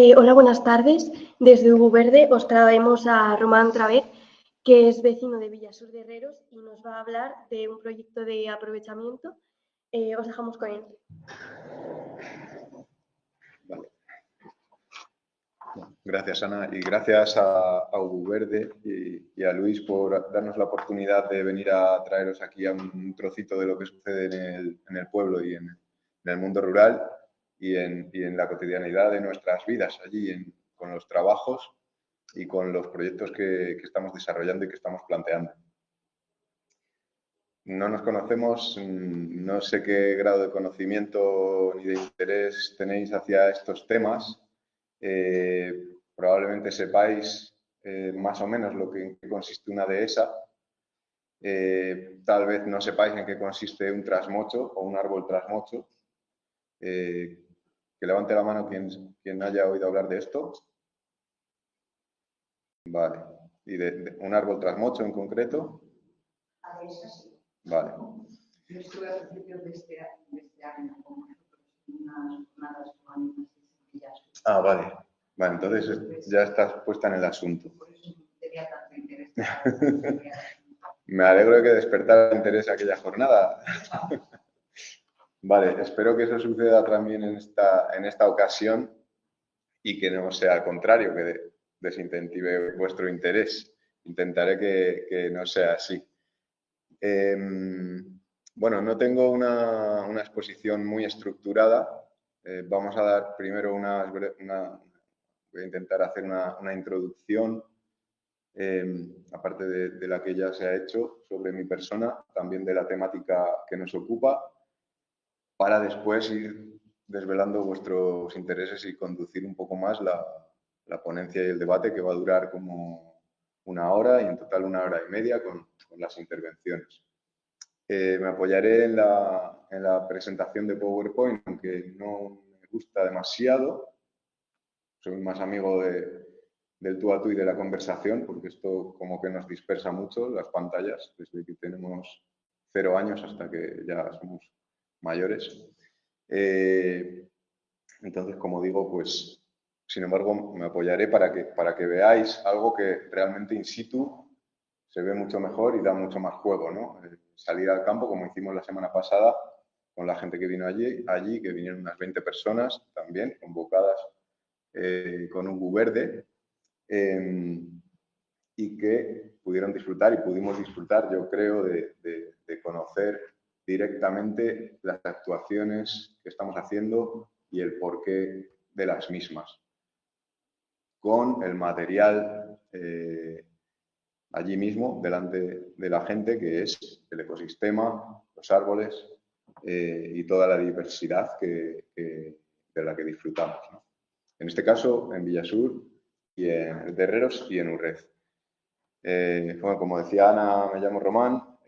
Hola, buenas tardes. Desde Hugo Verde os traemos a Román Travet, que es vecino de Villasur de Herreros y nos va a hablar de un proyecto de aprovechamiento. Os dejamos con él. Vale. Gracias, Ana, y gracias a Hugo Verde y a Luis por darnos la oportunidad de venir a traeros aquí a un trocito de lo que sucede en el pueblo y en el mundo rural y en la cotidianidad de nuestras vidas allí, con los trabajos y con los proyectos que estamos desarrollando y que estamos planteando. No nos conocemos, no sé qué grado de conocimiento ni de interés tenéis hacia estos temas. Probablemente sepáis más o menos en qué consiste una dehesa. Tal vez no sepáis en qué consiste un trasmocho o un árbol trasmocho. Que levante la mano quien haya oído hablar de esto. Vale. ¿Y de un árbol trasmocho en concreto? A dehesa sí. Vale. Yo estuve a principios de este año con nosotros en unas jornadas con Villasur. Ah, vale. Vale, entonces ya estás puesta en el asunto. Por eso tenía tanto interés. Me alegro de que despertara interés aquella jornada. Vale, espero que eso suceda también en esta ocasión y que no sea al contrario, que desincentive vuestro interés. Intentaré que no sea así. Bueno, no tengo una exposición muy estructurada. Vamos a dar primero voy a intentar hacer una introducción, aparte de la que ya se ha hecho, sobre mi persona, también de la temática que nos ocupa, para después ir desvelando vuestros intereses y conducir un poco más la ponencia y el debate, que va a durar como 1 hora y en total 1 hora y media con las intervenciones. Me apoyaré en la presentación de PowerPoint, aunque no me gusta demasiado. Soy más amigo del tú a tú y de la conversación, porque esto como que nos dispersa mucho las pantallas, desde que tenemos 0 años hasta que ya somos mayores. Entonces, como digo, pues, sin embargo, me apoyaré para que veáis algo que realmente in situ se ve mucho mejor y da mucho más juego, ¿no? Salir al campo, como hicimos la semana pasada, con la gente que vino allí, que vinieron unas 20 personas también, convocadas con Hugo Verde, y que pudieron disfrutar y pudimos disfrutar, yo creo, de conocer directamente las actuaciones que estamos haciendo y el porqué de las mismas, con el material allí mismo, delante de la gente, que es el ecosistema, los árboles y toda la diversidad de la que disfrutamos, ¿no? En este caso, en Villasur, y en Herreros y en Urrez. Bueno, como decía Ana, me llamo Román,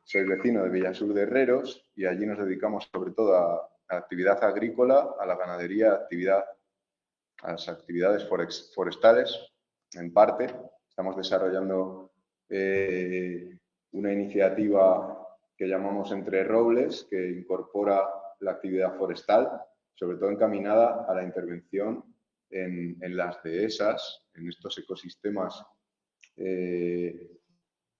soy vecino de Villasur de Herreros y allí nos dedicamos sobre todo a la actividad agrícola, a la ganadería, a las actividades forestales, en parte. Estamos desarrollando una iniciativa que llamamos Entre Robles, que incorpora la actividad forestal, sobre todo encaminada a la intervención en las dehesas, en estos ecosistemas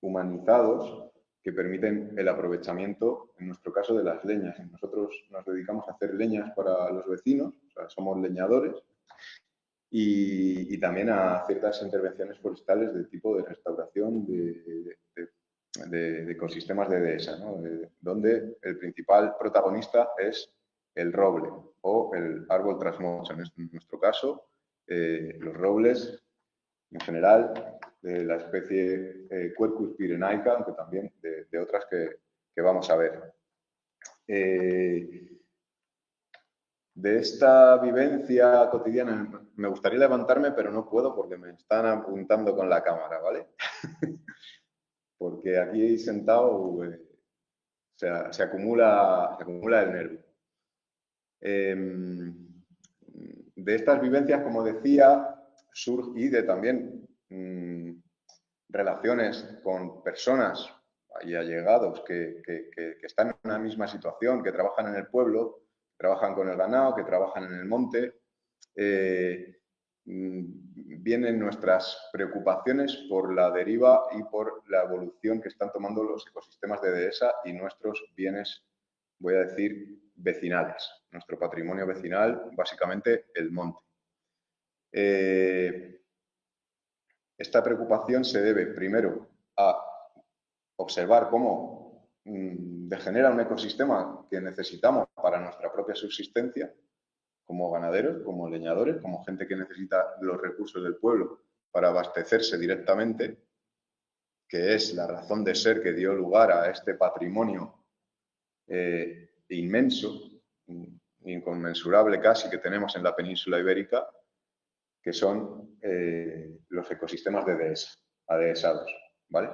humanizados que permiten el aprovechamiento, en nuestro caso, de las leñas. Nosotros nos dedicamos a hacer leñas para los vecinos, o sea, somos leñadores, y también a ciertas intervenciones forestales de tipo de restauración de ecosistemas de dehesa, ¿no? Donde el principal protagonista es el roble o el árbol trasmocho. En nuestro caso, los robles en general, de la especie Quercus pyrenaica, aunque también de otras que vamos a ver. De esta vivencia cotidiana me gustaría levantarme, pero no puedo porque me están apuntando con la cámara, ¿vale? Porque aquí sentado se acumula el nervio. De estas vivencias, como decía, y de también relaciones con personas y allegados que están en una misma situación, que trabajan en el pueblo, que trabajan con el ganado, que trabajan en el monte, vienen nuestras preocupaciones por la deriva y por la evolución que están tomando los ecosistemas de dehesa y nuestros bienes, voy a decir, vecinales. Nuestro patrimonio vecinal, básicamente el monte. Esta preocupación se debe, primero, a observar cómo degenera un ecosistema que necesitamos para nuestra propia subsistencia, como ganaderos, como leñadores, como gente que necesita los recursos del pueblo para abastecerse directamente, que es la razón de ser que dio lugar a este patrimonio inmenso, inconmensurable casi, que tenemos en la península ibérica, que son los ecosistemas de dehesa, adehesados, ¿vale?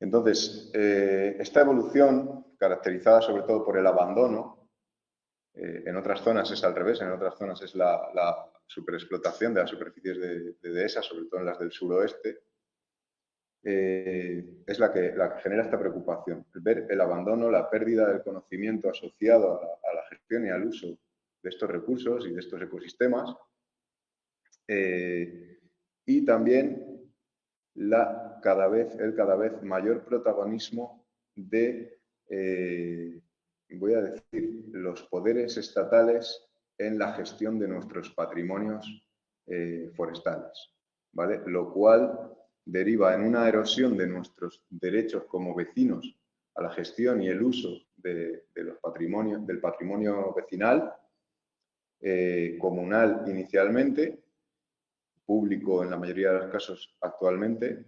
Entonces, esta evolución, caracterizada sobre todo por el abandono, en otras zonas es al revés, en otras zonas es la superexplotación de las superficies de dehesa, sobre todo en las del suroeste, es la que genera esta preocupación. Ver el abandono, la pérdida del conocimiento asociado a la gestión y al uso de estos recursos y de estos ecosistemas, y también el cada vez mayor protagonismo de, voy a decir, los poderes estatales en la gestión de nuestros patrimonios forestales, ¿vale? Lo cual deriva en una erosión de nuestros derechos como vecinos a la gestión y el uso del patrimonio vecinal, comunal inicialmente, público en la mayoría de los casos actualmente.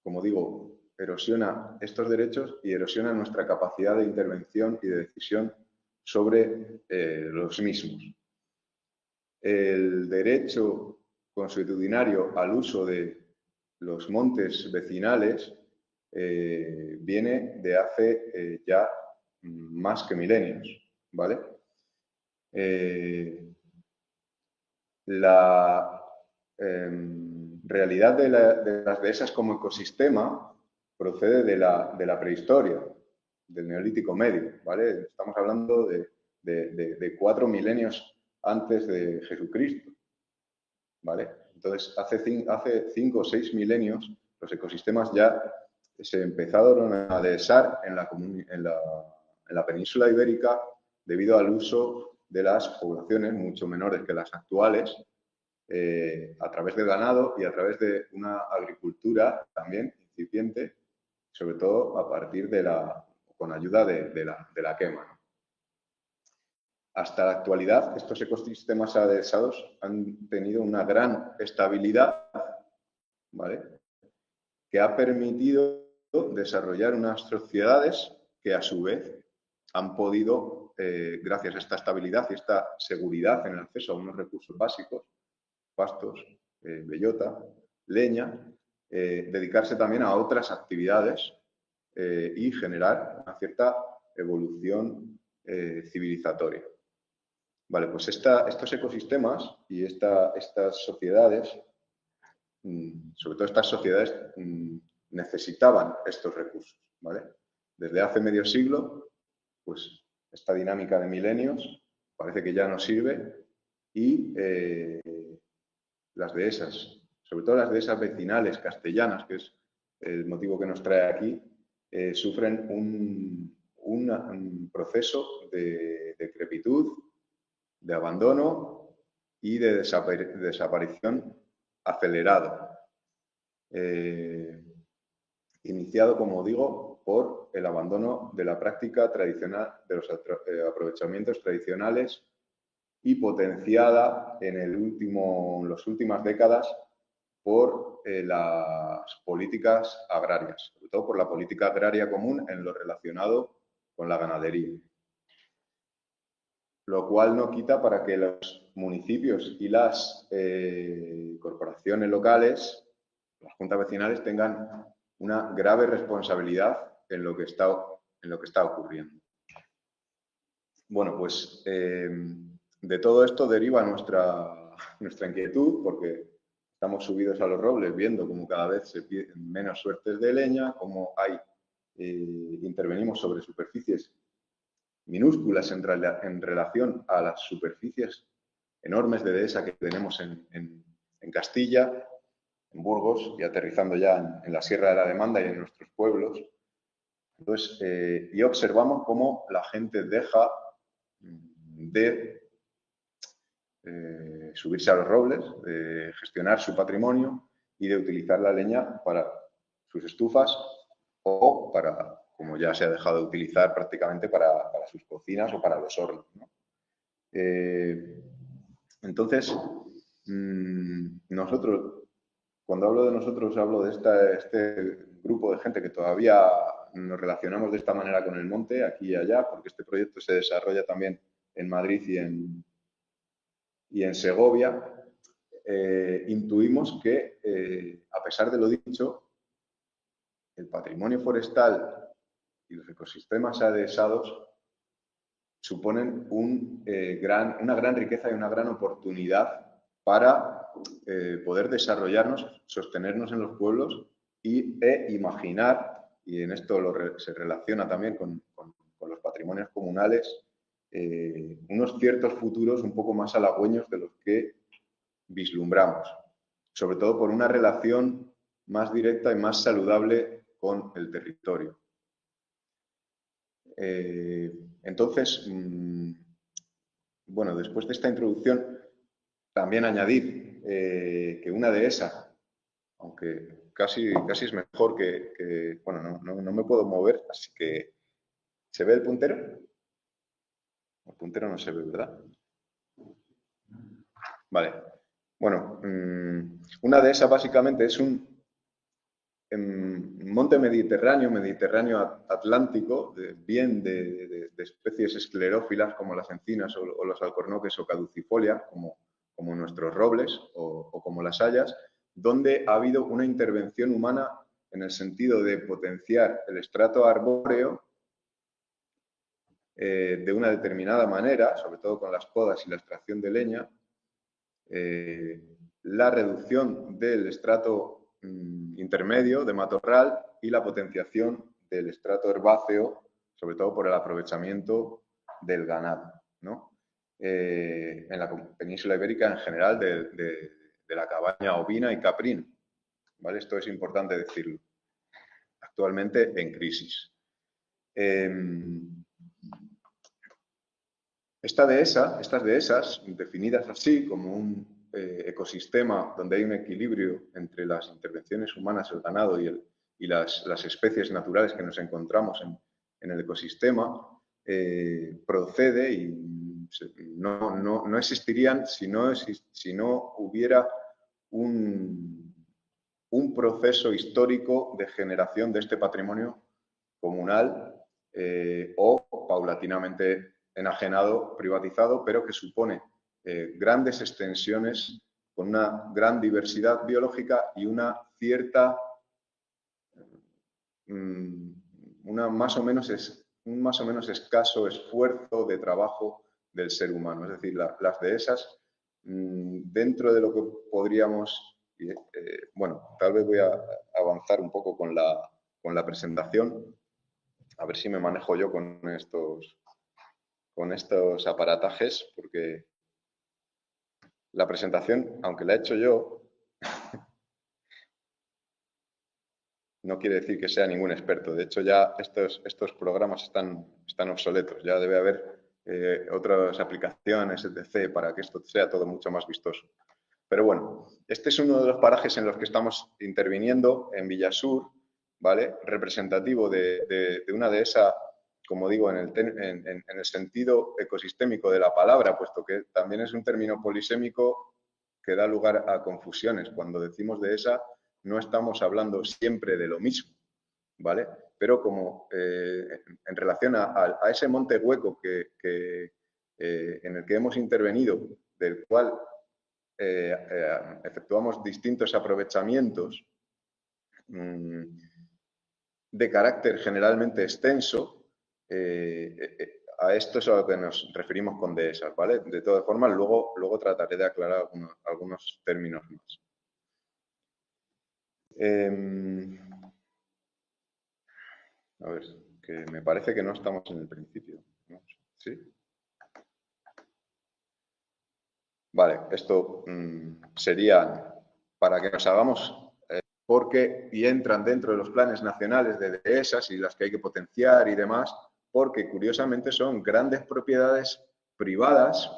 Como digo, erosiona estos derechos y erosiona nuestra capacidad de intervención y de decisión sobre los mismos. El derecho consuetudinario al uso de los montes vecinales viene de hace ya más que milenios, ¿vale? La realidad de las dehesas como ecosistema procede de la prehistoria, del Neolítico Medio, ¿vale? Estamos hablando de 4 milenios antes de Jesucristo, ¿vale? Entonces, hace 5 o 6 milenios los ecosistemas ya se empezaron a dehesar en la península ibérica debido al uso de las poblaciones mucho menores que las actuales, a través del ganado y a través de una agricultura también incipiente, sobre todo a partir con ayuda de la quema, ¿no? Hasta la actualidad, estos ecosistemas adehesados han tenido una gran estabilidad, ¿vale?, que ha permitido desarrollar unas sociedades que a su vez han podido, gracias a esta estabilidad y esta seguridad en el acceso a unos recursos básicos, pastos, bellota, leña, dedicarse también a otras actividades y generar una cierta evolución civilizatoria. Vale, pues estos ecosistemas y estas sociedades, sobre todo estas sociedades, necesitaban estos recursos, ¿vale? Desde hace medio siglo, pues esta dinámica de milenios parece que ya no sirve y las dehesas, sobre todo las dehesas vecinales castellanas, que es el motivo que nos trae aquí, sufren un proceso de decrepitud, de abandono y de desaparición acelerado, iniciado, como digo, por el abandono de la práctica tradicional de los aprovechamientos tradicionales y potenciada en las últimas décadas por las políticas agrarias, sobre todo por la política agraria común en lo relacionado con la ganadería. Lo cual no quita para que los municipios y las corporaciones locales, las juntas vecinales, tengan una grave responsabilidad en lo que está ocurriendo. Bueno, pues de todo esto deriva nuestra inquietud, porque estamos subidos a los robles viendo cómo cada vez se piden menos suertes de leña, cómo intervenimos sobre superficies minúsculas en relación a las superficies enormes de dehesa que tenemos en Castilla, en Burgos y aterrizando ya en la Sierra de la Demanda y en nuestros pueblos. Entonces, y observamos cómo la gente deja de subirse a los robles, de gestionar su patrimonio y de utilizar la leña para sus estufas o para, como ya se ha dejado de utilizar prácticamente, para sus cocinas o para los hornos, ¿no? Entonces, nosotros, cuando hablo de nosotros, hablo de este grupo de gente que todavía nos relacionamos de esta manera con el monte, aquí y allá, porque este proyecto se desarrolla también en Madrid y en Segovia. Intuimos que, a pesar de lo dicho, el patrimonio forestal y los ecosistemas adhesados suponen una gran riqueza y una gran oportunidad para poder desarrollarnos, sostenernos en los pueblos e imaginar, y en esto se relaciona también con los patrimonios comunales, unos ciertos futuros un poco más halagüeños de los que vislumbramos, sobre todo por una relación más directa y más saludable con el territorio. Entonces, bueno, después de esta introducción, también añadir que una dehesa, aunque casi es mejor bueno, no me puedo mover, así que ¿se ve el puntero? El puntero no se ve, ¿verdad? Vale. Bueno, una dehesa básicamente es un monte mediterráneo atlántico, bien de especies esclerófilas como las encinas o los alcornoques o caducifolia, como nuestros robles o como las hayas, donde ha habido una intervención humana en el sentido de potenciar el estrato arbóreo de una determinada manera, sobre todo con las podas y la extracción de leña, la reducción del estrato intermedio de matorral y la potenciación del estrato herbáceo, sobre todo por el aprovechamiento del ganado, ¿no? En la península ibérica en general de la cabaña ovina y caprina, ¿vale? Esto es importante decirlo. Actualmente en crisis. Estas dehesas, definidas así como un ecosistema donde hay un equilibrio entre las intervenciones humanas, el ganado y las especies naturales que nos encontramos en el ecosistema, procede y no existirían si no hubiera un proceso histórico de generación de este patrimonio comunal o paulatinamente enajenado, privatizado, pero que supone grandes extensiones con una gran diversidad biológica y una cierta, un más o menos escaso esfuerzo de trabajo del ser humano. Es decir, las dehesas, dentro de lo que podríamos, bueno, tal vez voy a avanzar un poco con la presentación, a ver si me manejo yo con estos aparatajes, porque la presentación, aunque la he hecho yo, no quiere decir que sea ningún experto. De hecho, ya estos programas están obsoletos. Ya debe haber otras aplicaciones, etc., para que esto sea todo mucho más vistoso. Pero bueno, este es uno de los parajes en los que estamos interviniendo en Villasur, ¿vale? Representativo de una dehesa, como digo, en el sentido ecosistémico de la palabra, puesto que también es un término polisémico que da lugar a confusiones. Cuando decimos dehesa, no estamos hablando siempre de lo mismo, ¿vale? Pero como en relación a ese monte hueco en el que hemos intervenido, del cual efectuamos distintos aprovechamientos de carácter generalmente extenso, a esto es a lo que nos referimos con dehesas, ¿vale? De todas formas, luego trataré de aclarar algunos términos más. A ver, que me parece que no estamos en el principio, ¿no? ¿Sí? Vale, esto sería para que nos hagamos, y entran dentro de los planes nacionales de dehesas y las que hay que potenciar y demás, porque curiosamente son grandes propiedades privadas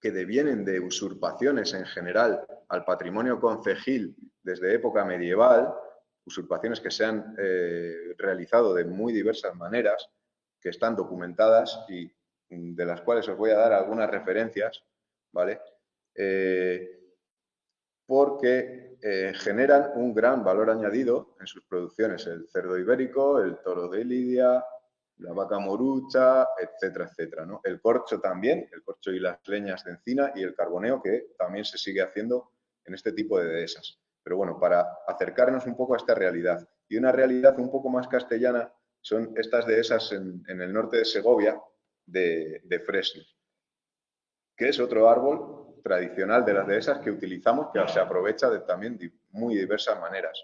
que devienen de usurpaciones en general al patrimonio concejil desde época medieval, usurpaciones que se han realizado de muy diversas maneras, que están documentadas y de las cuales os voy a dar algunas referencias, ¿vale? Porque generan un gran valor añadido en sus producciones, el cerdo ibérico, el toro de Lidia, la vaca morucha, etcétera, etcétera, ¿no? El corcho también, el corcho y las leñas de encina y el carboneo, que también se sigue haciendo en este tipo de dehesas. Pero bueno, para acercarnos un poco a esta realidad. Y una realidad un poco más castellana son estas dehesas en el norte de Segovia de fresno, que es otro árbol tradicional de las dehesas que utilizamos, que se aprovecha también de muy diversas maneras.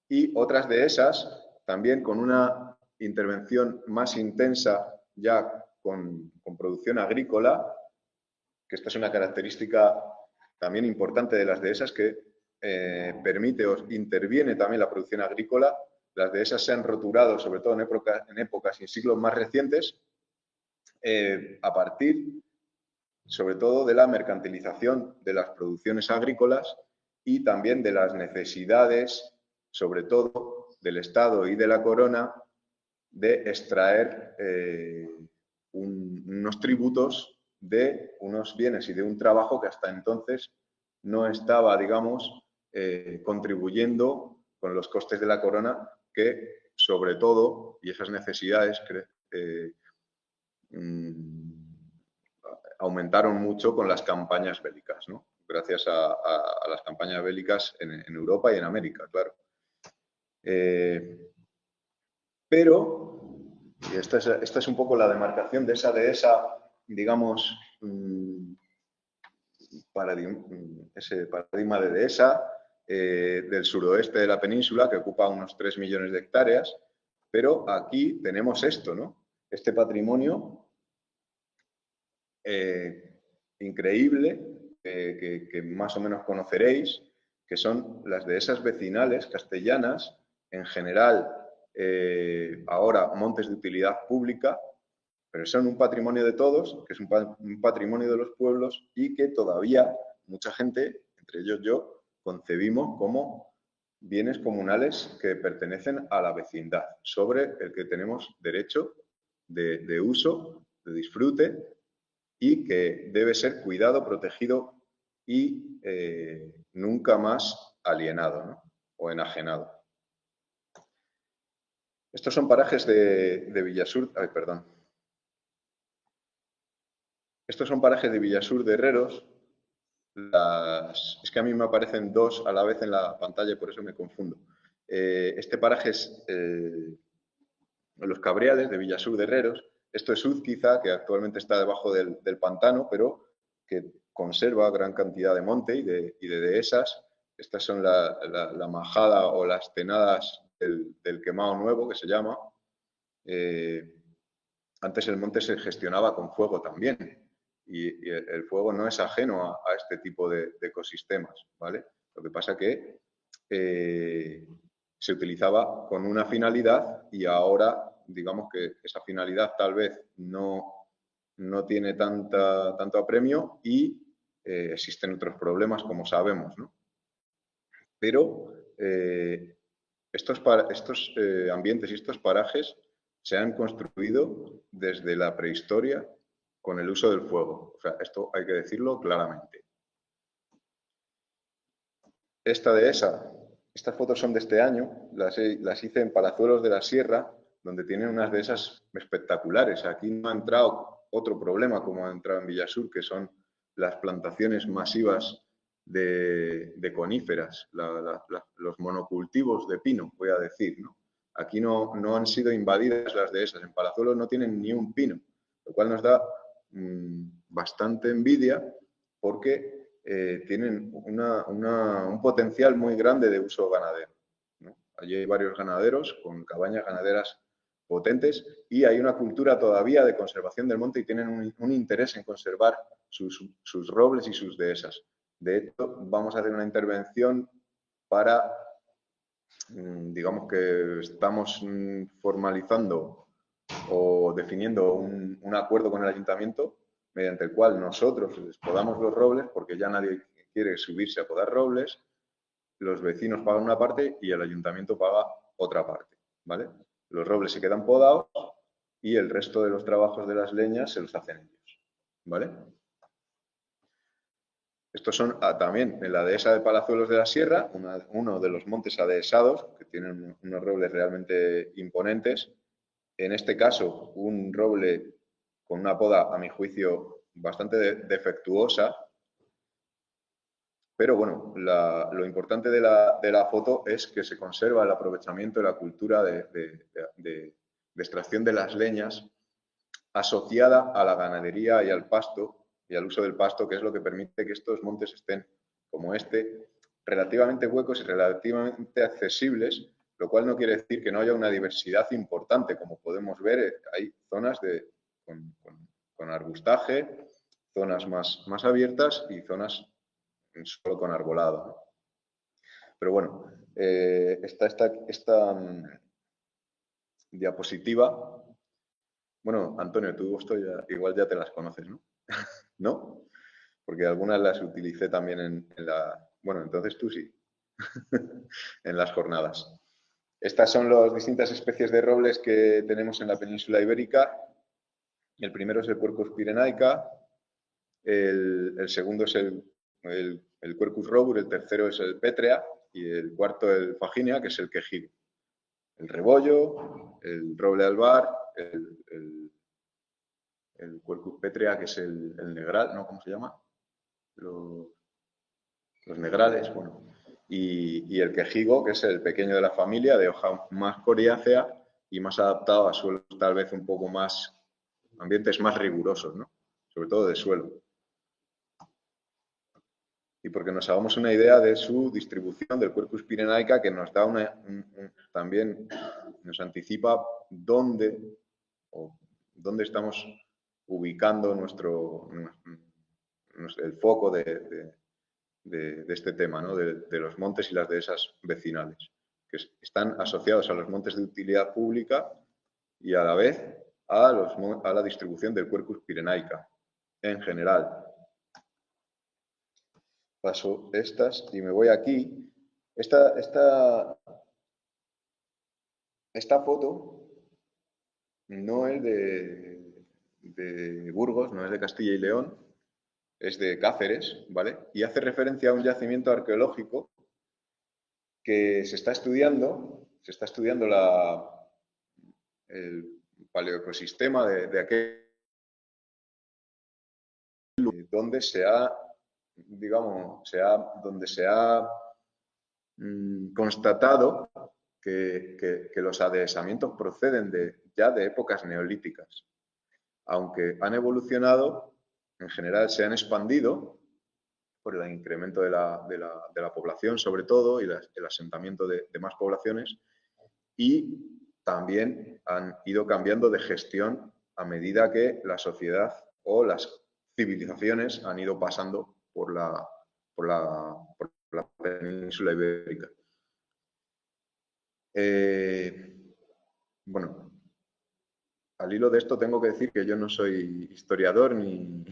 Y otras dehesas también con una intervención más intensa ya con producción agrícola, que esta es una característica también importante de las dehesas que permite o interviene también la producción agrícola. Las dehesas se han roturado, sobre todo en épocas y en siglos más recientes, a partir sobre todo de la mercantilización de las producciones agrícolas y también de las necesidades, sobre todo del Estado y de la Corona, de extraer unos tributos de unos bienes y de un trabajo que hasta entonces no estaba, digamos, contribuyendo con los costes de la Corona, que sobre todo, y esas necesidades aumentaron mucho con las campañas bélicas, ¿no? Gracias a las campañas bélicas en Europa y en América, claro. Pero, y esta es un poco la demarcación de esa digamos, ese paradigma de dehesa del suroeste de la península, que ocupa unos 3 millones de hectáreas, pero aquí tenemos esto, ¿no? Este patrimonio increíble que más o menos conoceréis, que son las dehesas vecinales castellanas, en general ahora montes de utilidad pública, pero son un patrimonio de todos, que es un patrimonio de los pueblos y que todavía mucha gente, entre ellos yo, concebimos como bienes comunales que pertenecen a la vecindad, sobre el que tenemos derecho de uso, de disfrute, y que debe ser cuidado, protegido y nunca más alienado, ¿no? O enajenado. Estos son parajes de Villasur, perdón. Estos son parajes de Villasur de Herreros. Es que a mí me aparecen dos a la vez en la pantalla y por eso me confundo. Este paraje es Los Cabriales de Villasur de Herreros. Esto es Uzquiza, que actualmente está debajo del pantano, pero que conserva gran cantidad de monte y de dehesas. Estas son la majada o las tenadas del Quemado Nuevo, que se llama. Antes el monte se gestionaba con fuego también, y el fuego no es ajeno a este tipo de ecosistemas, ¿vale? Lo que pasa que se utilizaba con una finalidad y ahora, digamos que esa finalidad tal vez no tiene tanto apremio y existen otros problemas, como sabemos, ¿no? Pero estos ambientes y estos parajes se han construido desde la prehistoria con el uso del fuego. O sea, esto hay que decirlo claramente. Estas fotos son de este año, las hice en Palazuelos de la Sierra, donde tienen unas dehesas espectaculares. Aquí no ha entrado otro problema como ha entrado en Villasur, que son las plantaciones masivas de coníferas, los monocultivos de pino, voy a decir, ¿no? Aquí no han sido invadidas las dehesas. En Palazuelos no tienen ni un pino, lo cual nos da bastante envidia porque tienen un potencial muy grande de uso ganadero, ¿no? Allí hay varios ganaderos con cabañas ganaderas potentes, y hay una cultura todavía de conservación del monte y tienen un interés en conservar sus robles y sus dehesas. De hecho, vamos a hacer una intervención para, digamos que estamos formalizando o definiendo un acuerdo con el ayuntamiento mediante el cual nosotros les podamos los robles, porque ya nadie quiere subirse a podar robles, los vecinos pagan una parte y el ayuntamiento paga otra parte, ¿vale? Los robles se quedan podados y el resto de los trabajos de las leñas se los hacen ellos, ¿vale? Estos son también en la dehesa de Palazuelos de la Sierra, uno de los montes adehesados, que tienen unos robles realmente imponentes. En este caso, un roble con una poda, a mi juicio, bastante defectuosa. Pero bueno, lo importante de la foto es que se conserva el aprovechamiento de la cultura de extracción de las leñas asociada a la ganadería y al pasto y al uso del pasto, que es lo que permite que estos montes estén, como este, relativamente huecos y relativamente accesibles, lo cual no quiere decir que no haya una diversidad importante. Como podemos ver, hay zonas con arbustaje, zonas más abiertas y zonas solo con arbolado, ¿no? Pero bueno, esta diapositiva. Bueno, Antonio, tú igual ya te las conoces, ¿no? ¿No? Porque algunas las utilicé también en la... Bueno, entonces tú sí, en las jornadas. Estas son las distintas especies de robles que tenemos en la península ibérica. El primero es el Quercus pyrenaica, el segundo es el Quercus robur, el tercero es el Petrea y el cuarto el Faginia, que es el quejigo. El rebollo, el roble albar, el Quercus petrea, que es el negral, ¿no? ¿Cómo se llama? Los negrales, bueno. Y el quejigo, que es el pequeño de la familia, de hoja más coriácea y más adaptado a suelos tal vez un poco más, ambientes más rigurosos, ¿no? Sobre todo de suelo. Y porque nos hagamos una idea de su distribución del Quercus pyrenaica, que nos da también nos anticipa dónde estamos ubicando el foco de este tema, ¿no? De los montes y las dehesas vecinales, que están asociados a los montes de utilidad pública y a la vez a la distribución del Quercus pyrenaica en general. Paso estas y me voy aquí. Esta foto no es de Burgos, no es de Castilla y León, es de Cáceres, ¿vale? Y hace referencia a un yacimiento arqueológico que se está estudiando el paleoecosistema de aquel donde donde se ha constatado que los adhesamientos proceden ya de épocas neolíticas. Aunque han evolucionado, en general se han expandido por el incremento de la población, sobre todo, y el asentamiento de más poblaciones, y también han ido cambiando de gestión a medida que la sociedad o las civilizaciones han ido pasando por la península ibérica. Bueno, al hilo de esto tengo que decir que yo no soy historiador ni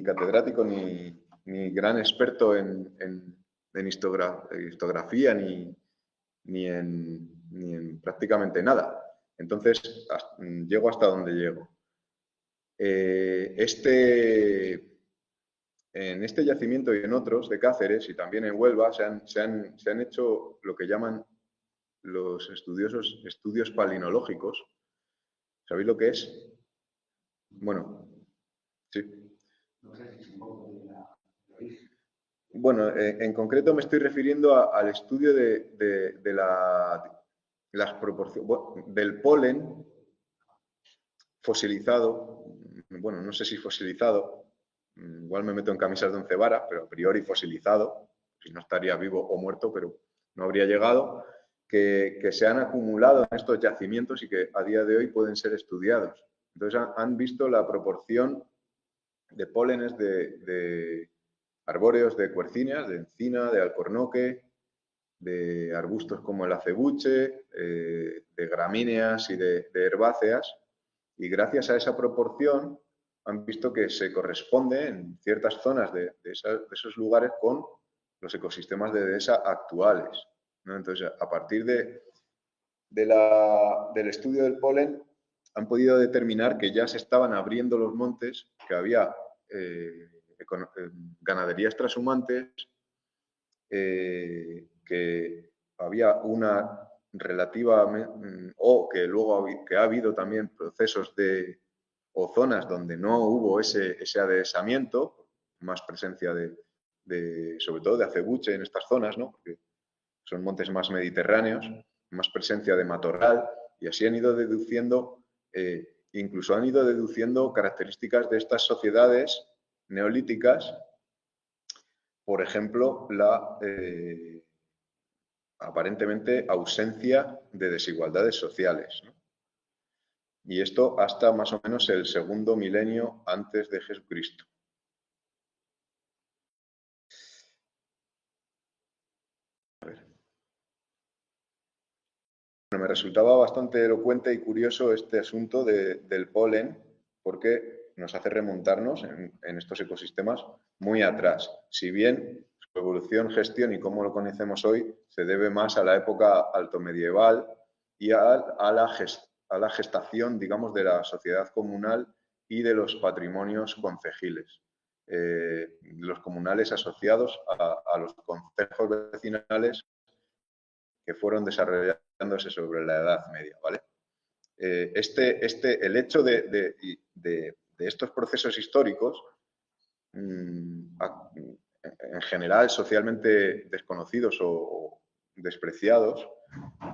catedrático ni gran experto en historiografía ni en prácticamente nada. Entonces, llego hasta donde llego. En este yacimiento y en otros de Cáceres y también en Huelva se han hecho lo que llaman los estudios palinológicos. ¿Sabéis lo que es? Bueno, sí. Bueno, en concreto me estoy refiriendo al estudio de las proporciones del polen fosilizado. Bueno, no sé si fosilizado, igual me meto en camisas de 11 varas, pero a priori fosilizado, si no estaría vivo o muerto, pero no habría llegado, que se han acumulado en estos yacimientos y que a día de hoy pueden ser estudiados. Entonces han visto la proporción de pólenes de arbóreos de quercíneas, de encina, de alcornoque, de arbustos como el acebuche, de gramíneas y de herbáceas, y gracias a esa proporción han visto que se corresponde en ciertas zonas de esos lugares con los ecosistemas de dehesa actuales, ¿no? Entonces, a partir del estudio del polen, han podido determinar que ya se estaban abriendo los montes, que había ganaderías transhumantes, que había una relativa, o que luego que ha habido también procesos o zonas donde no hubo ese adhesamiento, más presencia sobre todo de acebuche en estas zonas, ¿no? Porque son montes más mediterráneos, más presencia de matorral, y así han ido deduciendo, incluso han ido deduciendo características de estas sociedades neolíticas, por ejemplo, la aparentemente ausencia de desigualdades sociales, ¿no? Y esto hasta más o menos el segundo milenio antes de Jesucristo. Bueno, me resultaba bastante elocuente y curioso este asunto del polen, porque nos hace remontarnos en estos ecosistemas muy atrás. Si bien su evolución, gestión y cómo lo conocemos hoy se debe más a la época altomedieval y a la gestación, digamos, de la sociedad comunal y de los patrimonios concejiles. Los comunales asociados a los concejos vecinales que fueron desarrollándose sobre la Edad Media, ¿vale? El hecho de estos procesos históricos, en general socialmente desconocidos o despreciados,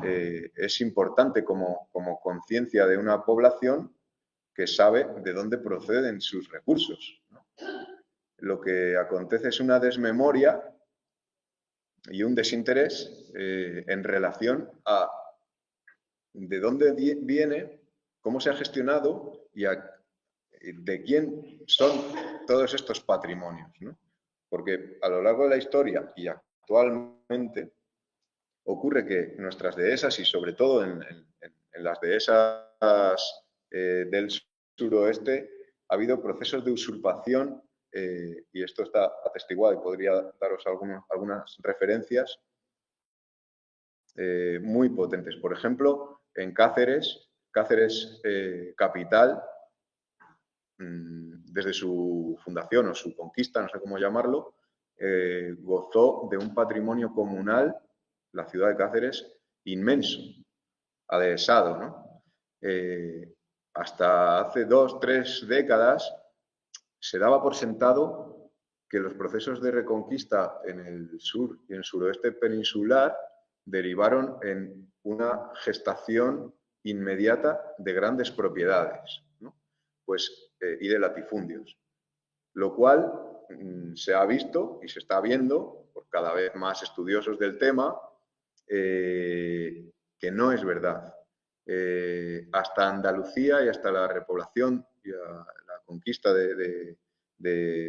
es importante como conciencia de una población que sabe de dónde proceden sus recursos, ¿no? Lo que acontece es una desmemoria y un desinterés en relación a de dónde viene, cómo se ha gestionado y de quién son todos estos patrimonios, ¿no? Porque a lo largo de la historia y actualmente ocurre que nuestras dehesas, y sobre todo en las dehesas del suroeste, ha habido procesos de usurpación, y esto está atestiguado y podría daros algunas referencias muy potentes. Por ejemplo, en Cáceres capital, desde su fundación o su conquista, no sé cómo llamarlo, gozó de un patrimonio comunal, la ciudad de Cáceres, inmenso, adhesado, ¿no? Hasta hace 2 o 3 décadas se daba por sentado que los procesos de reconquista en el sur y en el suroeste peninsular derivaron en una gestación inmediata de grandes propiedades, ¿no? Y de latifundios, lo cual se ha visto y se está viendo por cada vez más estudiosos del tema, que no es verdad. Hasta Andalucía y hasta la repoblación y la conquista de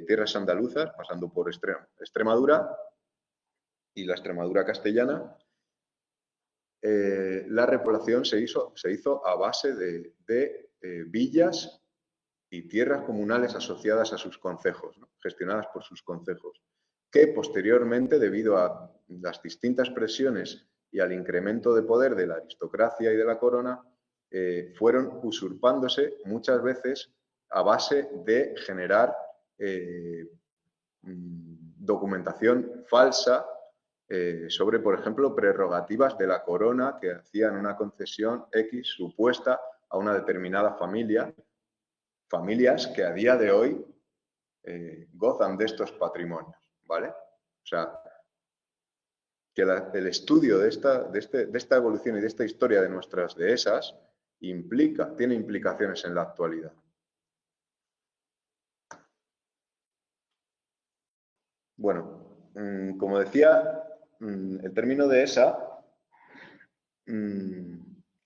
tierras andaluzas, pasando por Extremadura y la Extremadura castellana, la repoblación se hizo a base de villas y tierras comunales asociadas a sus concejos, ¿no? Gestionadas por sus concejos, que posteriormente, debido a las distintas presiones y al incremento de poder de la aristocracia y de la corona, fueron usurpándose muchas veces a base de generar documentación falsa sobre, por ejemplo, prerrogativas de la corona que hacían una concesión X supuesta a una determinada familia, familias que a día de hoy gozan de estos patrimonios, ¿vale? O sea, que el estudio de esta evolución y de esta historia de nuestras dehesas tiene implicaciones en la actualidad. Bueno, como decía, el término dehesa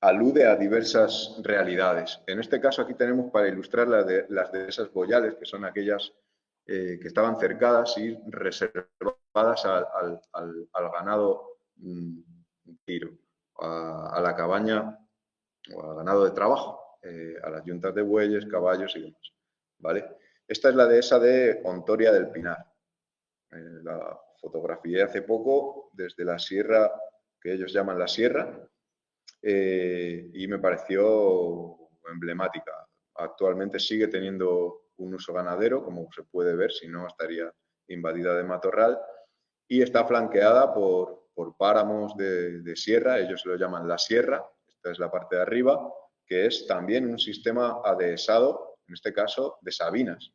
alude a diversas realidades. En este caso aquí tenemos para ilustrar las dehesas boyales, que son aquellas que estaban cercadas y reservadas al ganado tiro, a la cabaña o al ganado de trabajo, a las yuntas de bueyes, caballos y demás, ¿vale? Esta es la dehesa de Hontoria del Pinar. La fotografié hace poco desde la sierra, que ellos llaman la sierra, y me pareció emblemática. Actualmente sigue teniendo un uso ganadero, como se puede ver, si no estaría invadida de matorral, y está flanqueada por páramos de sierra, ellos lo llaman la sierra, esta es la parte de arriba, que es también un sistema adhesado, en este caso, de sabinas.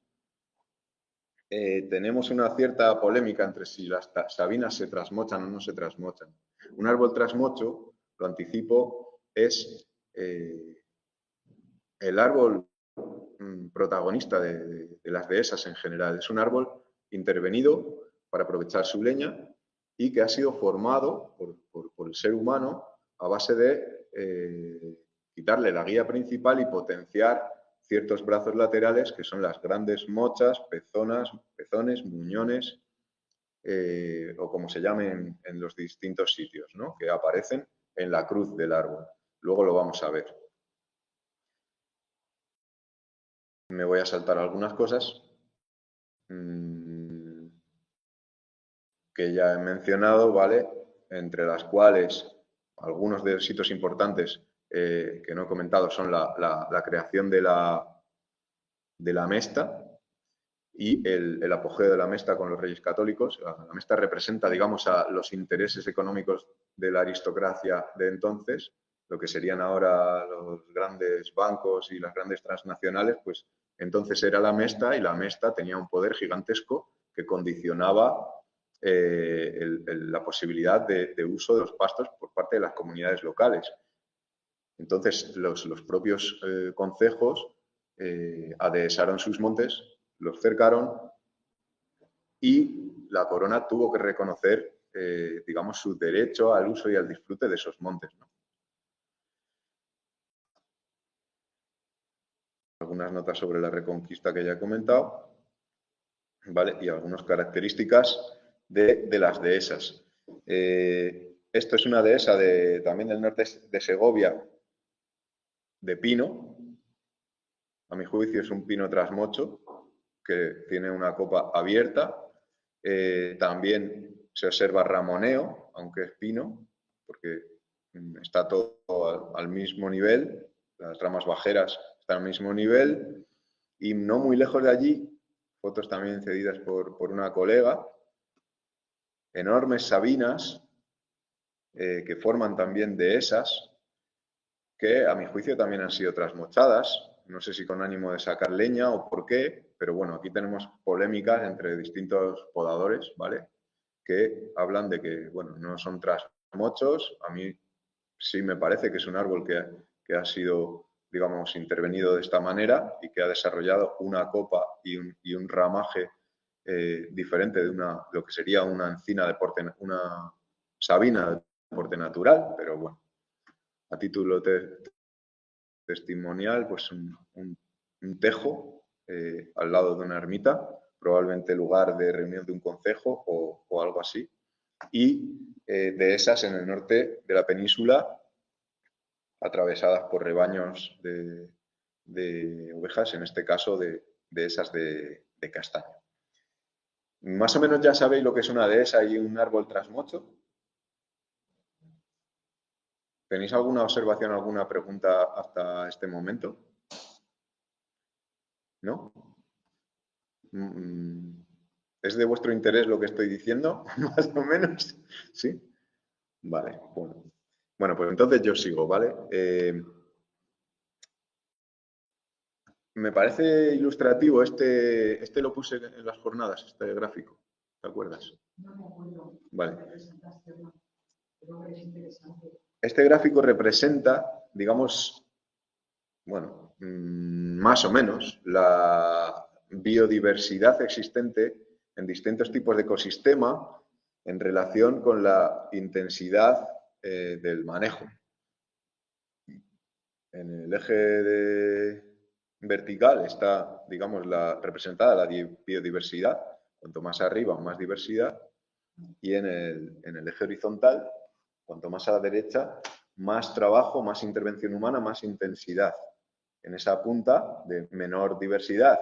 Tenemos una cierta polémica entre si las sabinas se trasmochan o no se trasmochan. Un árbol trasmocho, lo anticipo, es el árbol protagonista de las dehesas en general. Es un árbol intervenido para aprovechar su leña y que ha sido formado por el ser humano a base de quitarle la guía principal y potenciar ciertos brazos laterales que son las grandes mochas, pezones, muñones, o como se llamen en los distintos sitios, ¿no? Que aparecen en la cruz del árbol. Luego lo vamos a ver. Me voy a saltar algunas cosas que ya he mencionado, ¿vale? Entre las cuales algunos de los sitios importantes que no he comentado son la creación de la mesta y el apogeo de la mesta con los reyes católicos. La mesta representa, digamos, a los intereses económicos de la aristocracia de entonces, lo que serían ahora los grandes bancos y las grandes transnacionales, pues entonces era la mesta, y la mesta tenía un poder gigantesco que condicionaba la posibilidad de uso de los pastos por parte de las comunidades locales. Entonces, los propios concejos adhesaron sus montes, los cercaron, y la corona tuvo que reconocer, digamos, su derecho al uso y al disfrute de esos montes, ¿no? Algunas notas sobre la reconquista que ya he comentado, ¿vale? Y algunas características de las dehesas. Esto es una dehesa también del norte de Segovia, de pino. A mi juicio es un pino trasmocho que tiene una copa abierta. También se observa ramoneo, aunque es pino, porque está todo al mismo nivel, las ramas bajeras están al mismo nivel, y no muy lejos de allí, fotos también cedidas por una colega, enormes sabinas que forman también dehesas, que a mi juicio también han sido trasmochadas, no sé si con ánimo de sacar leña o por qué, pero bueno, aquí tenemos polémicas entre distintos podadores, ¿vale? Que hablan de que, bueno, no son trasmochos. A mí sí me parece que es un árbol que ha sido, digamos, intervenido de esta manera y que ha desarrollado una copa y un ramaje diferente de lo que sería una encina de porte, una sabina de porte natural, pero bueno, a título testimonial, pues un tejo al lado de una ermita, probablemente lugar de reunión de un concejo o algo así, y dehesas en el norte de la península, atravesadas por rebaños de ovejas, en este caso de esas de castaño. Más o menos ya sabéis lo que es una dehesa y un árbol trasmocho. ¿Tenéis alguna observación, alguna pregunta hasta este momento? ¿No? ¿Es de vuestro interés lo que estoy diciendo? Más o menos. ¿Sí? Vale, bueno. Bueno, pues entonces yo sigo, ¿vale? Me parece ilustrativo, este lo puse en las jornadas, este gráfico, ¿te acuerdas? No me acuerdo. Vale. Pero es interesante. Este gráfico representa, digamos, bueno, más o menos la biodiversidad existente en distintos tipos de ecosistema en relación con la intensidad del manejo. En el eje vertical está, digamos, representada la biodiversidad. Cuanto más arriba, más diversidad. Y en el eje horizontal, cuanto más a la derecha, más trabajo, más intervención humana, más intensidad. En esa punta de menor diversidad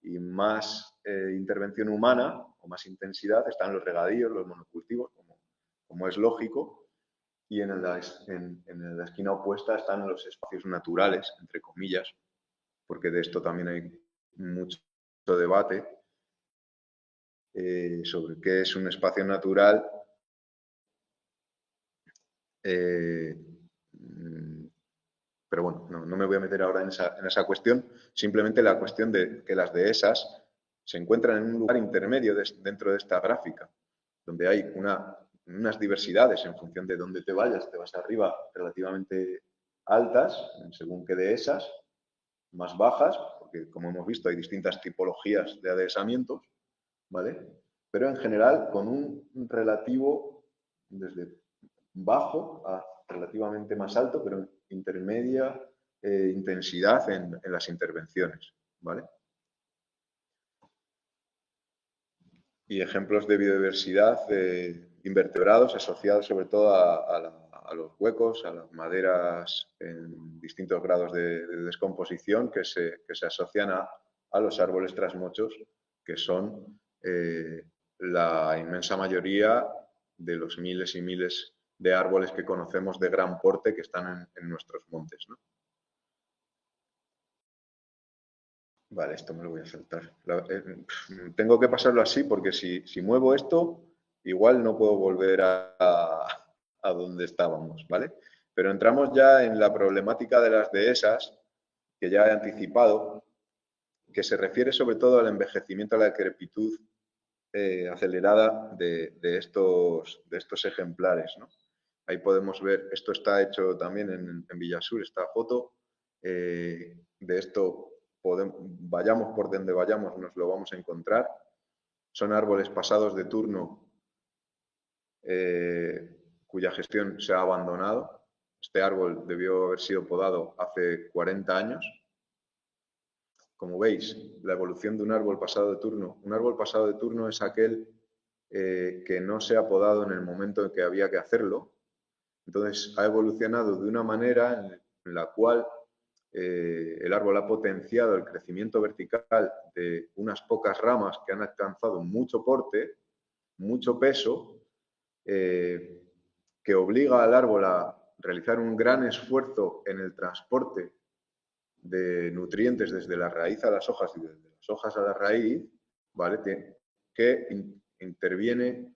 y más intervención humana o más intensidad están los regadíos, los monocultivos, como es lógico. Y en la esquina opuesta están los espacios naturales, entre comillas, porque de esto también hay mucho debate sobre qué es un espacio natural. Pero bueno, no me voy a meter ahora en esa cuestión, simplemente la cuestión de que las dehesas se encuentran en un lugar intermedio dentro de esta gráfica, donde hay unas diversidades en función de dónde te vayas, te vas arriba relativamente altas, según qué dehesas, más bajas, porque como hemos visto hay distintas tipologías de adhesamientos, ¿vale? Pero en general con un relativo desde bajo a relativamente más alto, pero intermedia intensidad en las intervenciones, ¿vale? Y ejemplos de biodiversidad de invertebrados asociados sobre todo a los huecos, a las maderas en distintos grados de descomposición que se asocian a los árboles trasmochos, que son la inmensa mayoría de los miles y miles de árboles que conocemos de gran porte que están en nuestros montes, ¿no? Vale, esto me lo voy a saltar. Tengo que pasarlo así porque si muevo esto, igual no puedo volver a donde estábamos, ¿vale? Pero entramos ya en la problemática de las dehesas, que ya he anticipado, que se refiere sobre todo al envejecimiento, a la decrepitud acelerada de estos ejemplares, ¿no? Ahí podemos ver, esto está hecho también en Villasur, esta foto. De esto, vayamos por donde vayamos, nos lo vamos a encontrar. Son árboles pasados de turno cuya gestión se ha abandonado. Este árbol debió haber sido podado hace 40 años. Como veis, la evolución de un árbol pasado de turno. Un árbol pasado de turno es aquel que no se ha podado en el momento en que había que hacerlo. Entonces, ha evolucionado de una manera en la cual el árbol ha potenciado el crecimiento vertical de unas pocas ramas que han alcanzado mucho porte, mucho peso, que obliga al árbol a realizar un gran esfuerzo en el transporte de nutrientes desde la raíz a las hojas y desde las hojas a la raíz, ¿vale? Que interviene,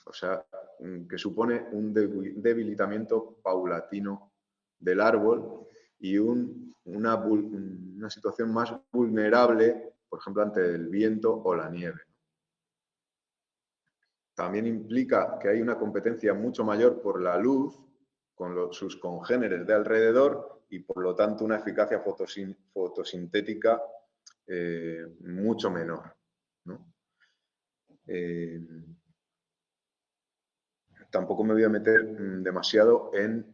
o sea, que supone un debilitamiento paulatino del árbol y una situación más vulnerable, por ejemplo, ante el viento o la nieve. También implica que hay una competencia mucho mayor por la luz con sus congéneres de alrededor y, por lo tanto, una eficacia fotosintética mucho menor, ¿no? Tampoco me voy a meter demasiado en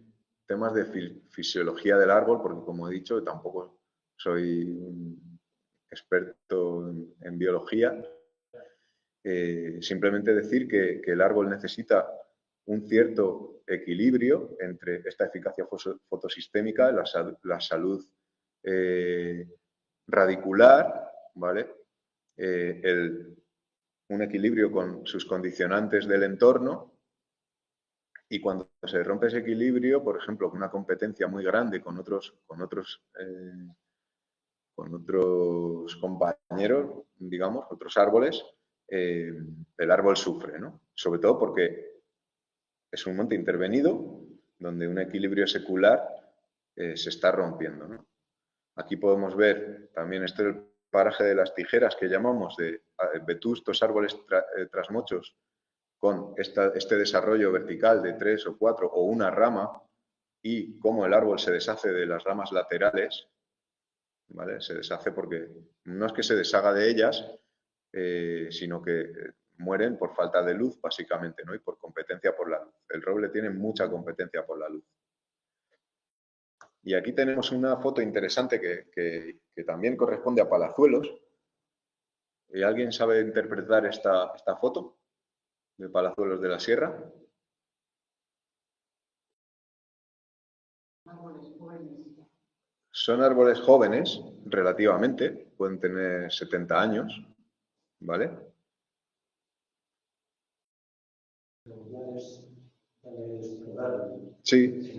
temas de fisiología del árbol, porque, como he dicho, tampoco soy un experto en biología. Simplemente decir que el árbol necesita un cierto equilibrio entre esta eficacia fotosistémica, la salud radicular, ¿vale? Un equilibrio con sus condicionantes del entorno, y cuando se rompe ese equilibrio, por ejemplo, con una competencia muy grande con otros compañeros, digamos, otros árboles, el árbol sufre, ¿no? Sobre todo porque es un monte intervenido donde un equilibrio secular se está rompiendo, ¿no? Aquí podemos ver también este es el paraje de las tijeras que llamamos de vetustos árboles trasmochos con este desarrollo vertical de 3 o 4 o una rama y cómo el árbol se deshace de las ramas laterales, ¿vale? Se deshace porque no es que se deshaga de ellas, sino que mueren por falta de luz, básicamente, ¿no? Y por competencia por la luz. El roble tiene mucha competencia por la luz. Y aquí tenemos una foto interesante que también corresponde a Palazuelos. ¿Y alguien sabe interpretar esta foto de Palazuelos de la Sierra? Son árboles jóvenes, relativamente, pueden tener 70 años, ¿vale? Sí,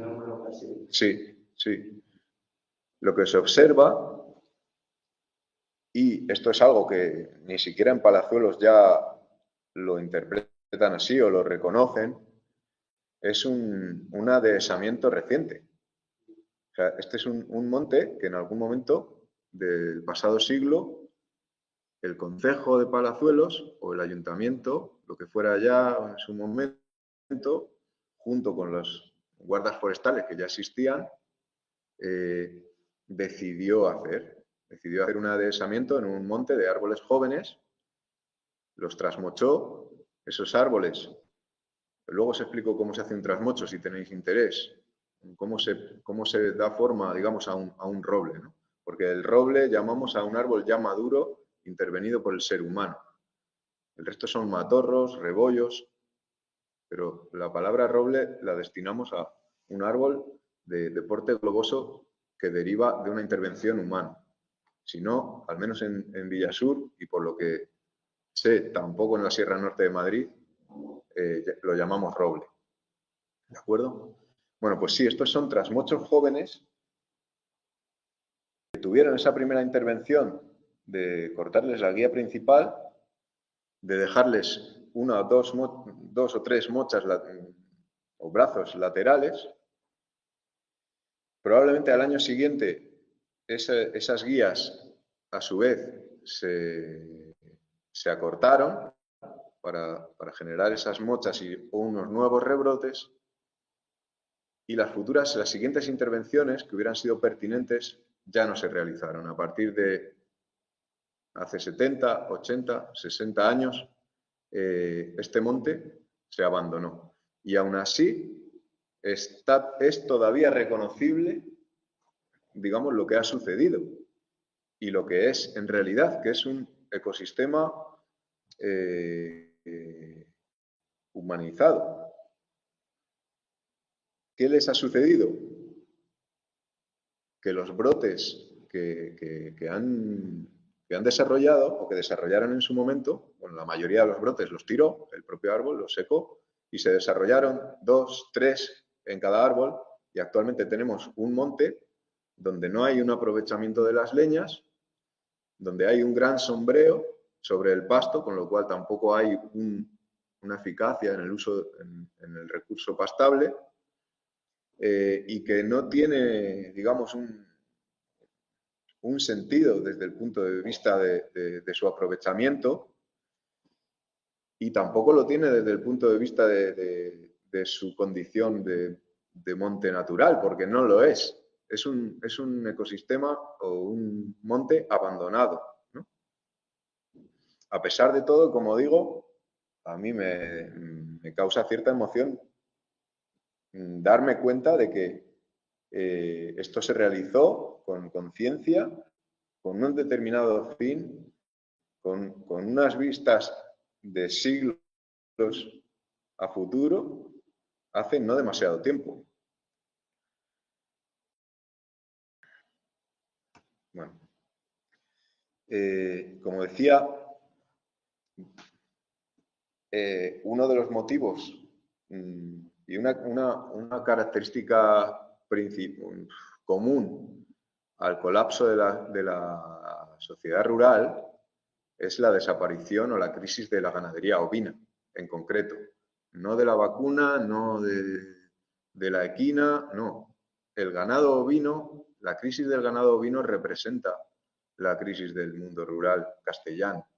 sí. Lo que se observa, y esto es algo que ni siquiera en Palazuelos ya lo interpretan así o lo reconocen, es un adhesamiento reciente. O sea, este es un monte que en algún momento del pasado siglo el concejo de Palazuelos o el ayuntamiento, lo que fuera ya en su momento, junto con los guardas forestales que ya existían, decidió hacer un adhesamiento en un monte de árboles jóvenes, los trasmochó, esos árboles. Luego os explico cómo se hace un trasmocho si tenéis interés, cómo se da forma, digamos, a un roble, ¿no? Porque el roble llamamos a un árbol ya maduro intervenido por el ser humano. El resto son matorros, rebollos, pero la palabra roble la destinamos a un árbol de porte globoso que deriva de una intervención humana. Si no, al menos en Villasur, y por lo que sé, tampoco en la Sierra Norte de Madrid, lo llamamos roble. ¿De acuerdo? Bueno, pues sí, estos son trasmochos jóvenes que tuvieron esa primera intervención de cortarles la guía principal, de dejarles una, dos o tres mochas o brazos laterales. Probablemente al año siguiente esas guías, a su vez, se acortaron para generar esas mochas y unos nuevos rebrotes. Y las siguientes intervenciones que hubieran sido pertinentes ya no se realizaron. A partir de hace 70, 80, 60 años, este monte se abandonó. Y aún así es todavía reconocible, digamos, lo que ha sucedido y lo que es en realidad, que es un ecosistema humanizado. ¿Qué les ha sucedido? Que los brotes que han desarrollado o que desarrollaron en su momento, bueno, la mayoría de los brotes los tiró, el propio árbol los secó y se desarrollaron 2, 3 en cada árbol y actualmente tenemos un monte donde no hay un aprovechamiento de las leñas, donde hay un gran sombreo sobre el pasto, con lo cual tampoco hay una eficacia en el uso, en el recurso pastable, y que no tiene, digamos, un sentido desde el punto de vista de su aprovechamiento, y tampoco lo tiene desde el punto de vista de su condición de monte natural, porque no lo es. Es un ecosistema o un monte abandonado, ¿no? A pesar de todo, como digo, a mí me causa cierta emoción darme cuenta de que esto se realizó con conciencia, con un determinado fin, con unas vistas de siglos a futuro, hace no demasiado tiempo. Bueno, como decía, uno de los motivos y una característica común al colapso de la sociedad rural es la desaparición o la crisis de la ganadería ovina, en concreto. No de la vacuna, no de la equina, no. El ganado ovino, la crisis del ganado ovino representa la crisis del mundo rural castellano.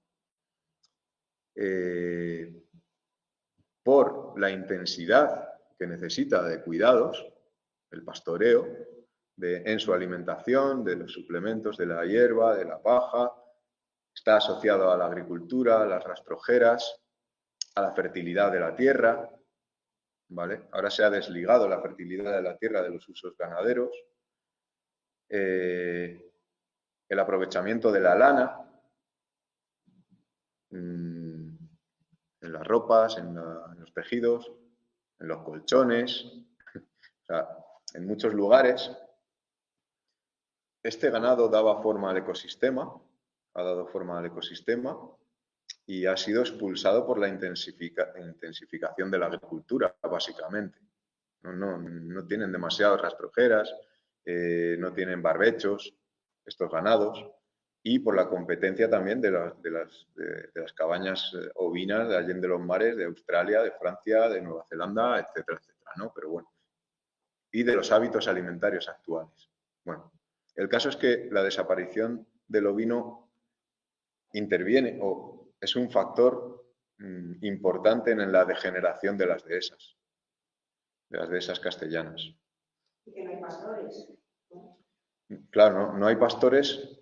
Por la intensidad que necesita de cuidados, el pastoreo, en su alimentación, de los suplementos de la hierba, de la paja, está asociado a la agricultura, a las rastrojeras, a la fertilidad de la tierra, ¿vale? Ahora se ha desligado la fertilidad de la tierra de los usos ganaderos. el aprovechamiento de la lana en las ropas, en los tejidos, en los colchones, o sea, en muchos lugares. Este ganado daba forma al ecosistema, ha dado forma al ecosistema y ha sido expulsado por la intensificación de la agricultura, básicamente. No tienen demasiadas rastrojeras, no tienen barbechos estos ganados, y por la competencia también de las cabañas ovinas de allende los mares, de Australia, de Francia, de Nueva Zelanda, etcétera, etcétera, ¿no? Pero bueno, y de los hábitos alimentarios actuales. Bueno, el caso es que la desaparición del ovino interviene o es un factor importante en la degeneración de las dehesas castellanas. Y que no hay pastores, ¿no? Claro, no hay pastores,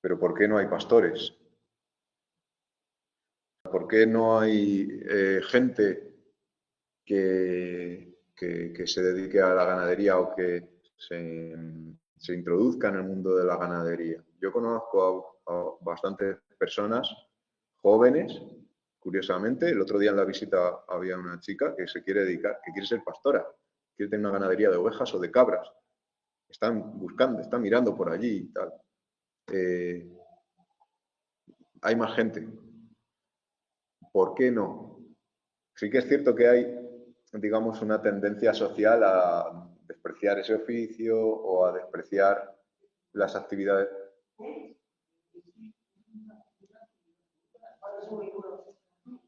pero ¿por qué no hay pastores? ¿Por qué no hay gente que se dedique a la ganadería o que se introduzca en el mundo de la ganadería? Yo conozco a bastantes personas jóvenes, curiosamente. El otro día en la visita había una chica que se quiere dedicar, que quiere ser pastora, quiere tener una ganadería de ovejas o de cabras. Están buscando, están mirando por allí y tal. Hay más gente. ¿Por qué no? Sí que es cierto que hay, digamos, una tendencia social a despreciar ese oficio o a despreciar las actividades.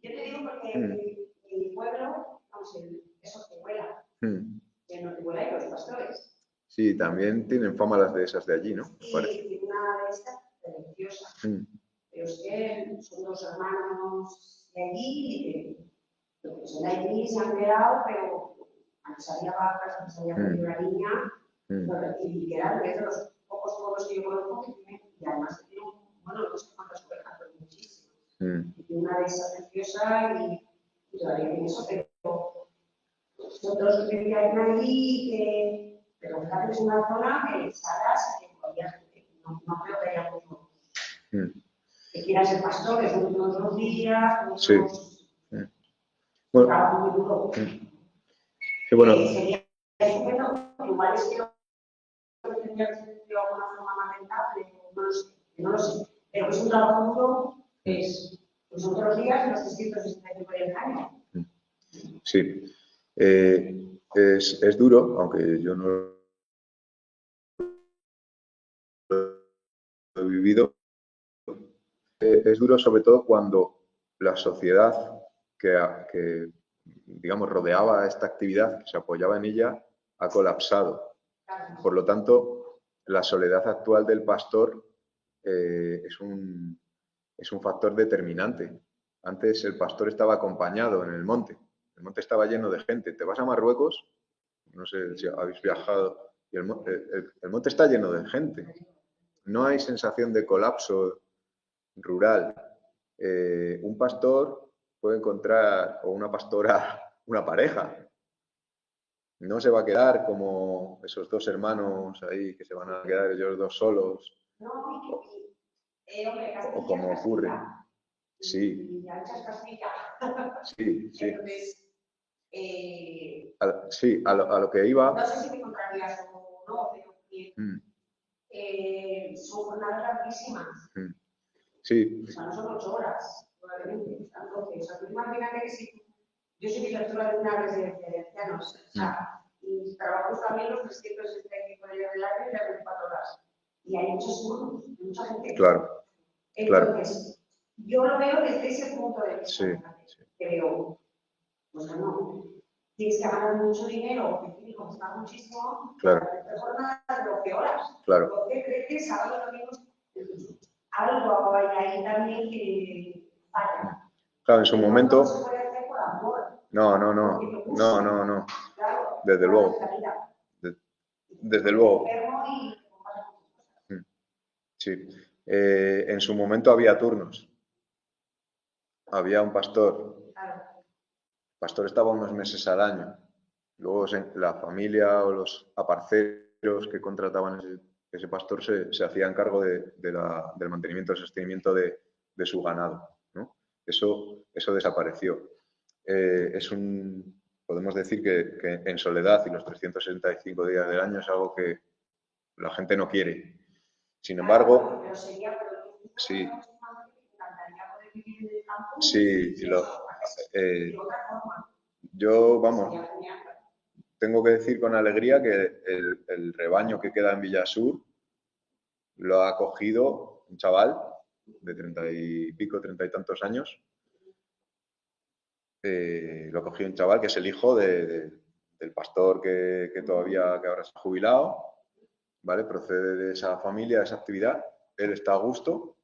Yo te digo porque en mi pueblo, vamos, esos que vuelan, en los que vuelan los pastores. Sí, también tienen fama las dehesas de allí, ¿no? Sí, tiene una de estas deliciosa. Pero es que son dos hermanos de allí, los que son de allí se han quedado, pero antes había vacas, antes había una niña, y quedan de los pocos pueblos que yo conozco que tienen, y además tienen, bueno, no sé cuántas ovejas, pero muchísimas. Y una de esas preciosa y todavía tiene eso, pero son dos que vivían allí, pero fíjate, es una zona que salas, que todavía no creo que haya mucho. Que quieran ser pastores, todos los días, sí. Bueno, trabajo muy duro. Sí, bueno. Sería estupendo, igual es que lo tendría que ser de alguna forma más rentable, no lo sé, pero que es un trabajo duro, son todos los días y los 365 días del año. Sí, es duro, aunque yo no lo he vivido. Es duro sobre todo cuando la sociedad que digamos, rodeaba esta actividad, que se apoyaba en ella, ha colapsado. Por lo tanto, la soledad actual del pastor es un factor determinante. Antes el pastor estaba acompañado en el monte estaba lleno de gente. Te vas a Marruecos, no sé si habéis viajado, y el monte está lleno de gente. No hay sensación de colapso rural. Un pastor puede encontrar, o una pastora, una pareja. No se va a quedar como esos dos hermanos ahí que se van a quedar ellos dos solos. O como ocurre. Sí. Sí, sí. Entonces, sí, a lo que iba. No sé si me encontrarías o no, pero son jornadas larguísimas. Sí. O sea, no son 8 horas, probablemente. Entonces, o sea, tú imagínate que si yo soy directora de una residencia de ancianos, o sea, y trabajo también los 365 días del año y las 24 horas. Y hay muchos turnos, mucha gente. Claro. Entonces, yo lo veo desde ese punto de vista. Sí. Creo, pues no, tienes que ganar mucho dinero, que tiene que costar muchísimo, claro. Para hacer jornadas de 12 horas. Claro. Porque crees que sábado también algo hay ahí también que falla. Claro, en su momento. No se puede hacer por amor. No. Claro, desde luego. Desde luego. Sí. En su momento había turnos. Había un pastor. El pastor estaba unos meses al año. Luego la familia o los aparceros que contrataban ese pastor se hacían cargo del mantenimiento, del sostenimiento de su ganado, ¿no? Eso desapareció. Podemos decir que en soledad y los 365 días del año es algo que la gente no quiere. Sin embargo, sí, sí, yo, vamos, tengo que decir con alegría que el rebaño que queda en Villasur lo ha acogido un chaval de 30 y pico, 30 y tantos años. Lo ha cogido un chaval que es el hijo del pastor que ahora se ha jubilado, ¿vale? Procede de esa familia, de esa actividad. Él está a gusto,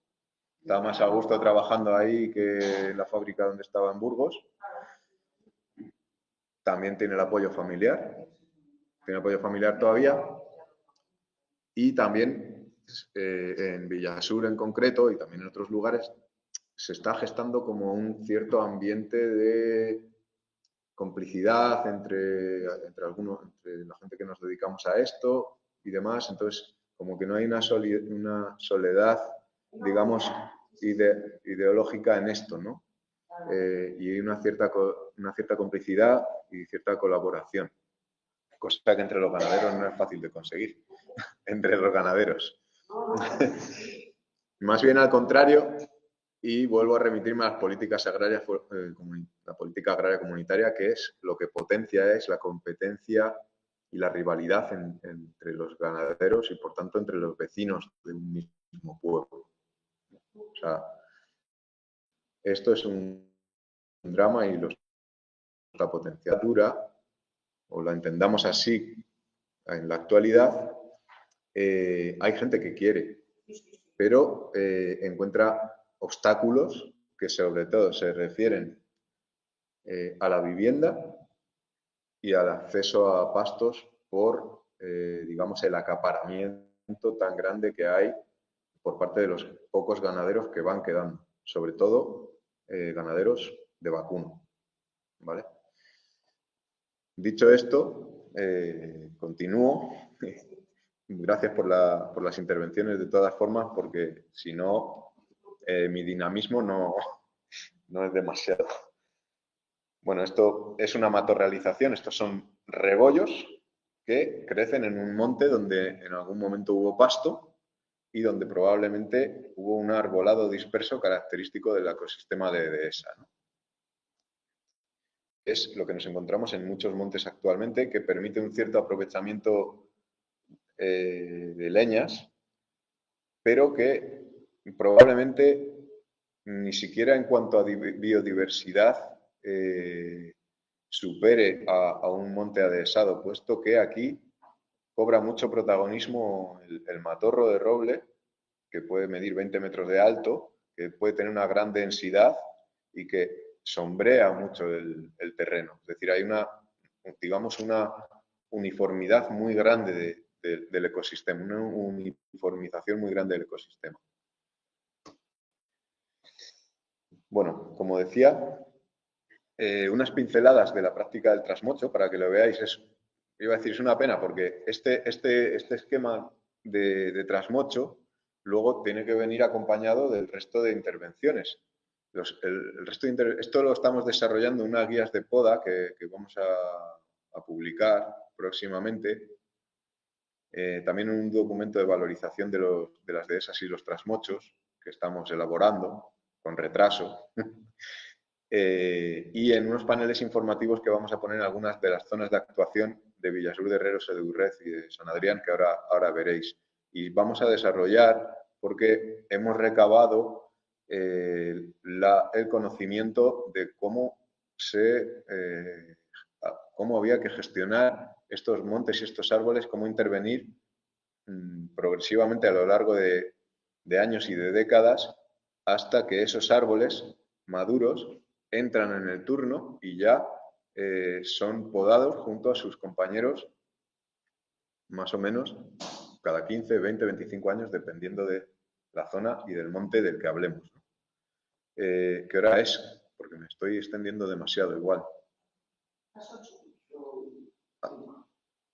está más a gusto trabajando ahí que en la fábrica donde estaba en Burgos. También tiene el apoyo familiar. Tiene apoyo familiar todavía. Y también en Villasur en concreto y también en otros lugares se está gestando como un cierto ambiente de complicidad entre la gente que nos dedicamos a esto y demás. Entonces, como que no hay una soledad, digamos, ideológica en esto, ¿no? Y hay una cierta complicidad y cierta colaboración, cosa que entre los ganaderos no es fácil de conseguir, entre los ganaderos. Más bien al contrario, y vuelvo a remitirme a las políticas agrarias, la política agraria comunitaria, que es lo que potencia es la competencia y la rivalidad entre los ganaderos y, por tanto, entre los vecinos de un mismo pueblo. O sea, esto es un drama y la potencia dura, o la entendamos así en la actualidad, hay gente que quiere, pero encuentra obstáculos que sobre todo se refieren a la vivienda y al acceso a pastos por, digamos, el acaparamiento tan grande que hay por parte de los pocos ganaderos que van quedando, sobre todo ganaderos de vacuno, ¿vale? Dicho esto, continúo. Gracias por las intervenciones de todas formas, porque si no, mi dinamismo no es demasiado. Bueno, esto es una matorrealización, estos son rebollos que crecen en un monte donde en algún momento hubo pasto y donde probablemente hubo un arbolado disperso característico del ecosistema de dehesa, ¿no? Es lo que nos encontramos en muchos montes actualmente, que permite un cierto aprovechamiento de leñas, pero que probablemente ni siquiera en cuanto a biodiversidad supere a un monte adhesado, puesto que aquí cobra mucho protagonismo el matorro de roble, que puede medir 20 metros de alto, que puede tener una gran densidad y que sombrea mucho el terreno. Es decir, hay digamos, una uniformidad muy grande del ecosistema, una uniformización muy grande del ecosistema. Bueno, como decía, unas pinceladas de la práctica del trasmocho, para que lo veáis, iba a decir, es una pena, porque este esquema de trasmocho luego tiene que venir acompañado del resto de intervenciones. Esto lo estamos desarrollando en unas guías de poda que vamos a publicar próximamente. También un documento de valorización de las dehesas y los trasmochos que estamos elaborando con retraso. Y en unos paneles informativos que vamos a poner en algunas de las zonas de actuación de Villasur de Herreros, de Urrez y de San Adrián, que ahora veréis. Y vamos a desarrollar, porque hemos recabado el conocimiento de cómo había que gestionar estos montes y estos árboles, cómo intervenir progresivamente a lo largo de años y de décadas hasta que esos árboles maduros entran en el turno y ya son podados junto a sus compañeros más o menos cada 15, 20, 25 años, dependiendo de la zona y del monte del que hablemos, ¿no? ¿Qué hora es? Porque me estoy extendiendo demasiado igual.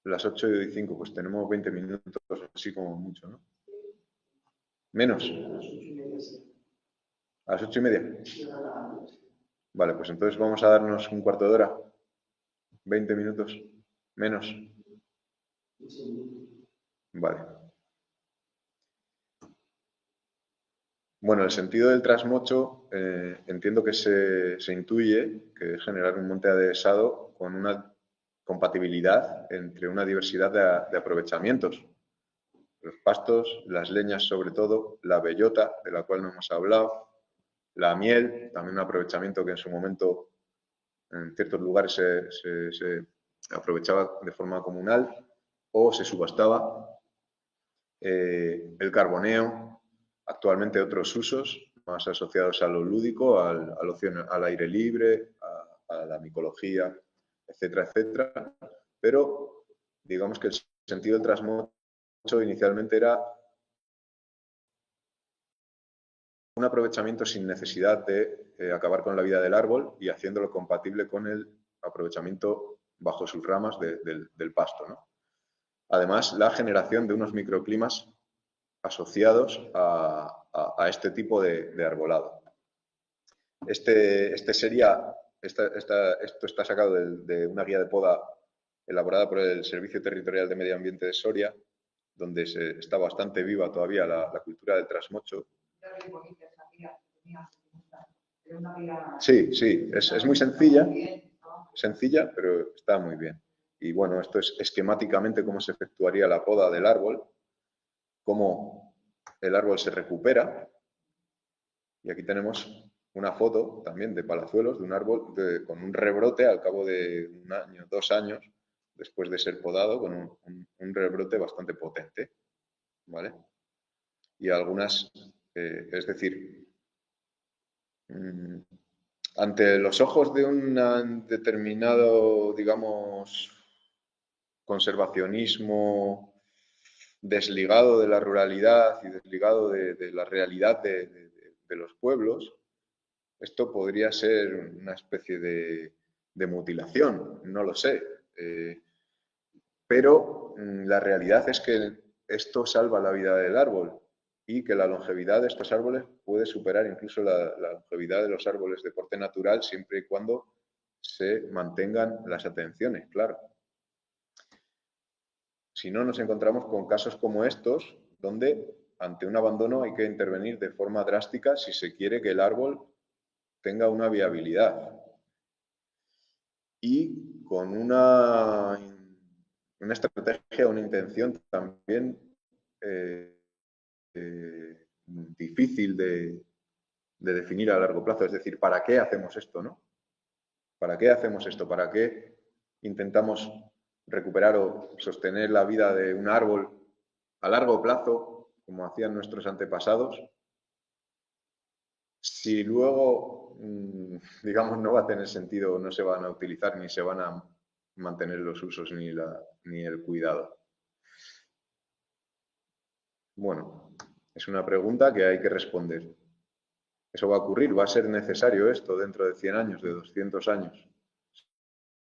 Las 8:05, pues tenemos 20 minutos, así como mucho, ¿no? Menos. ¿A las 8:30? Vale, pues entonces vamos a darnos un cuarto de hora. 20 minutos. Menos. Vale. Bueno, el sentido del trasmocho entiendo que se intuye que es generar un monte adhesado con una compatibilidad entre una diversidad de aprovechamientos. Los pastos, las leñas sobre todo, la bellota, de la cual no hemos hablado, la miel, también un aprovechamiento que en su momento en ciertos lugares se aprovechaba de forma comunal o se subastaba, el carboneo, actualmente otros usos más asociados a lo lúdico, al ocio al aire libre, a la micología, etcétera, etcétera. Pero digamos que el sentido del trasmocho inicialmente era un aprovechamiento sin necesidad de acabar con la vida del árbol y haciéndolo compatible con el aprovechamiento bajo sus ramas del pasto, ¿no? Además, la generación de unos microclimas asociados a este tipo de arbolado. Esto está sacado de una guía de poda elaborada por el Servicio Territorial de Medio Ambiente de Soria, donde está bastante viva todavía la cultura del trasmocho. Sí, sí, es muy sencilla, pero está muy bien. Y bueno, esto es esquemáticamente cómo se efectuaría la poda del árbol, cómo el árbol se recupera. Y aquí tenemos una foto también de Palazuelos, de un árbol con un rebrote al cabo de 1 año, 2 años, después de ser podado, con un rebrote bastante potente, ¿vale? Y algunas, es decir, ante los ojos de un determinado, digamos, conservacionismo desligado de la ruralidad y desligado de la realidad de los pueblos, esto podría ser una especie de mutilación, no lo sé. Pero la realidad es que esto salva la vida del árbol y que la longevidad de estos árboles puede superar incluso la longevidad de los árboles de porte natural siempre y cuando se mantengan las atenciones, claro. Si no, nos encontramos con casos como estos, donde ante un abandono hay que intervenir de forma drástica si se quiere que el árbol tenga una viabilidad. Y con una estrategia, una intención también difícil de definir a largo plazo. Es decir, ¿para qué hacemos esto, no? ¿Para qué hacemos esto? ¿Para qué intentamos recuperar o sostener la vida de un árbol a largo plazo, como hacían nuestros antepasados, si luego, digamos, no va a tener sentido, no se van a utilizar ni se van a mantener los usos ni el cuidado? Bueno, es una pregunta que hay que responder. Eso va a ocurrir, va a ser necesario esto dentro de 100 años, de 200 años.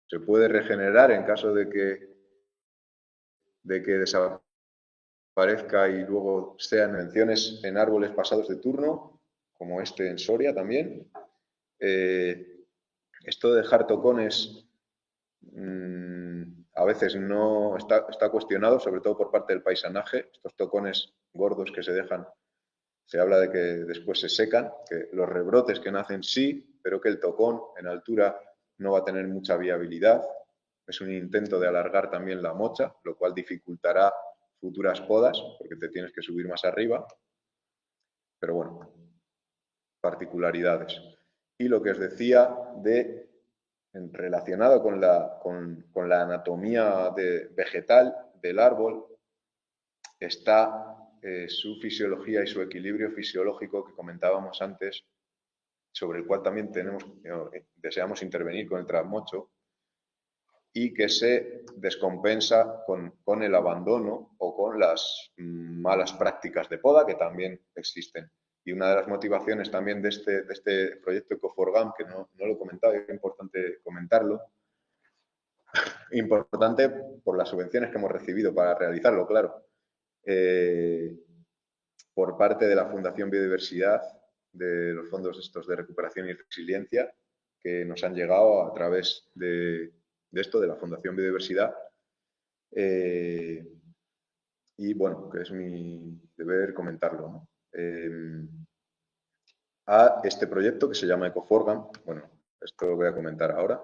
Se puede regenerar en caso de que desaparezca y luego sean menciones en árboles pasados de turno, como este en Soria también. Esto de dejar tocones a veces no está cuestionado, sobre todo por parte del paisanaje. Estos tocones gordos que se dejan, se habla de que después se secan, que los rebrotes que nacen sí, pero que el tocón en altura no va a tener mucha viabilidad. Es un intento de alargar también la mocha, lo cual dificultará futuras podas, porque te tienes que subir más arriba. Pero bueno, particularidades. Y lo que os decía relacionado con la anatomía vegetal del árbol, está su fisiología y su equilibrio fisiológico que comentábamos antes, sobre el cual también deseamos intervenir con el trasmocho, y que se descompensa con el abandono o con las malas prácticas de poda que también existen. Y una de las motivaciones también de este proyecto Ecoforgam, que no lo he comentado, es importante comentarlo, importante por las subvenciones que hemos recibido para realizarlo, claro. Por parte de la Fundación Biodiversidad, de los fondos estos de recuperación y resiliencia, que nos han llegado a través de esto, de la Fundación Biodiversidad. Y bueno, que es mi deber comentarlo, ¿no? A este proyecto que se llama Ecoforgan, bueno, esto lo voy a comentar ahora.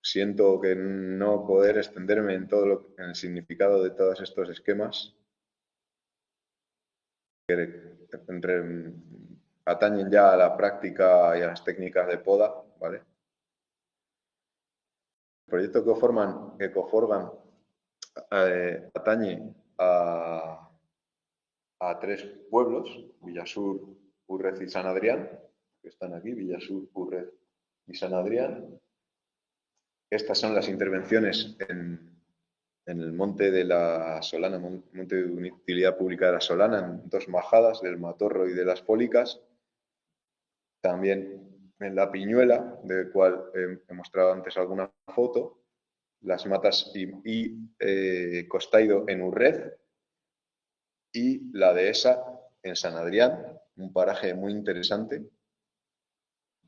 Siento que no poder extenderme en en el significado de todos estos esquemas que atañen ya a la práctica y a las técnicas de poda, ¿vale? El proyecto Ecoforgan atañe a 3 pueblos, Villasur, Urrez y San Adrián, que están aquí, Villasur, Urrez y San Adrián. Estas son las intervenciones en el monte de la Solana, monte de utilidad pública de la Solana, en 2 majadas, del Matorro y de las Fólicas. También en la Piñuela, del cual he mostrado antes alguna foto, las Matas y Costaido en Urrez, y la dehesa en San Adrián, un paraje muy interesante,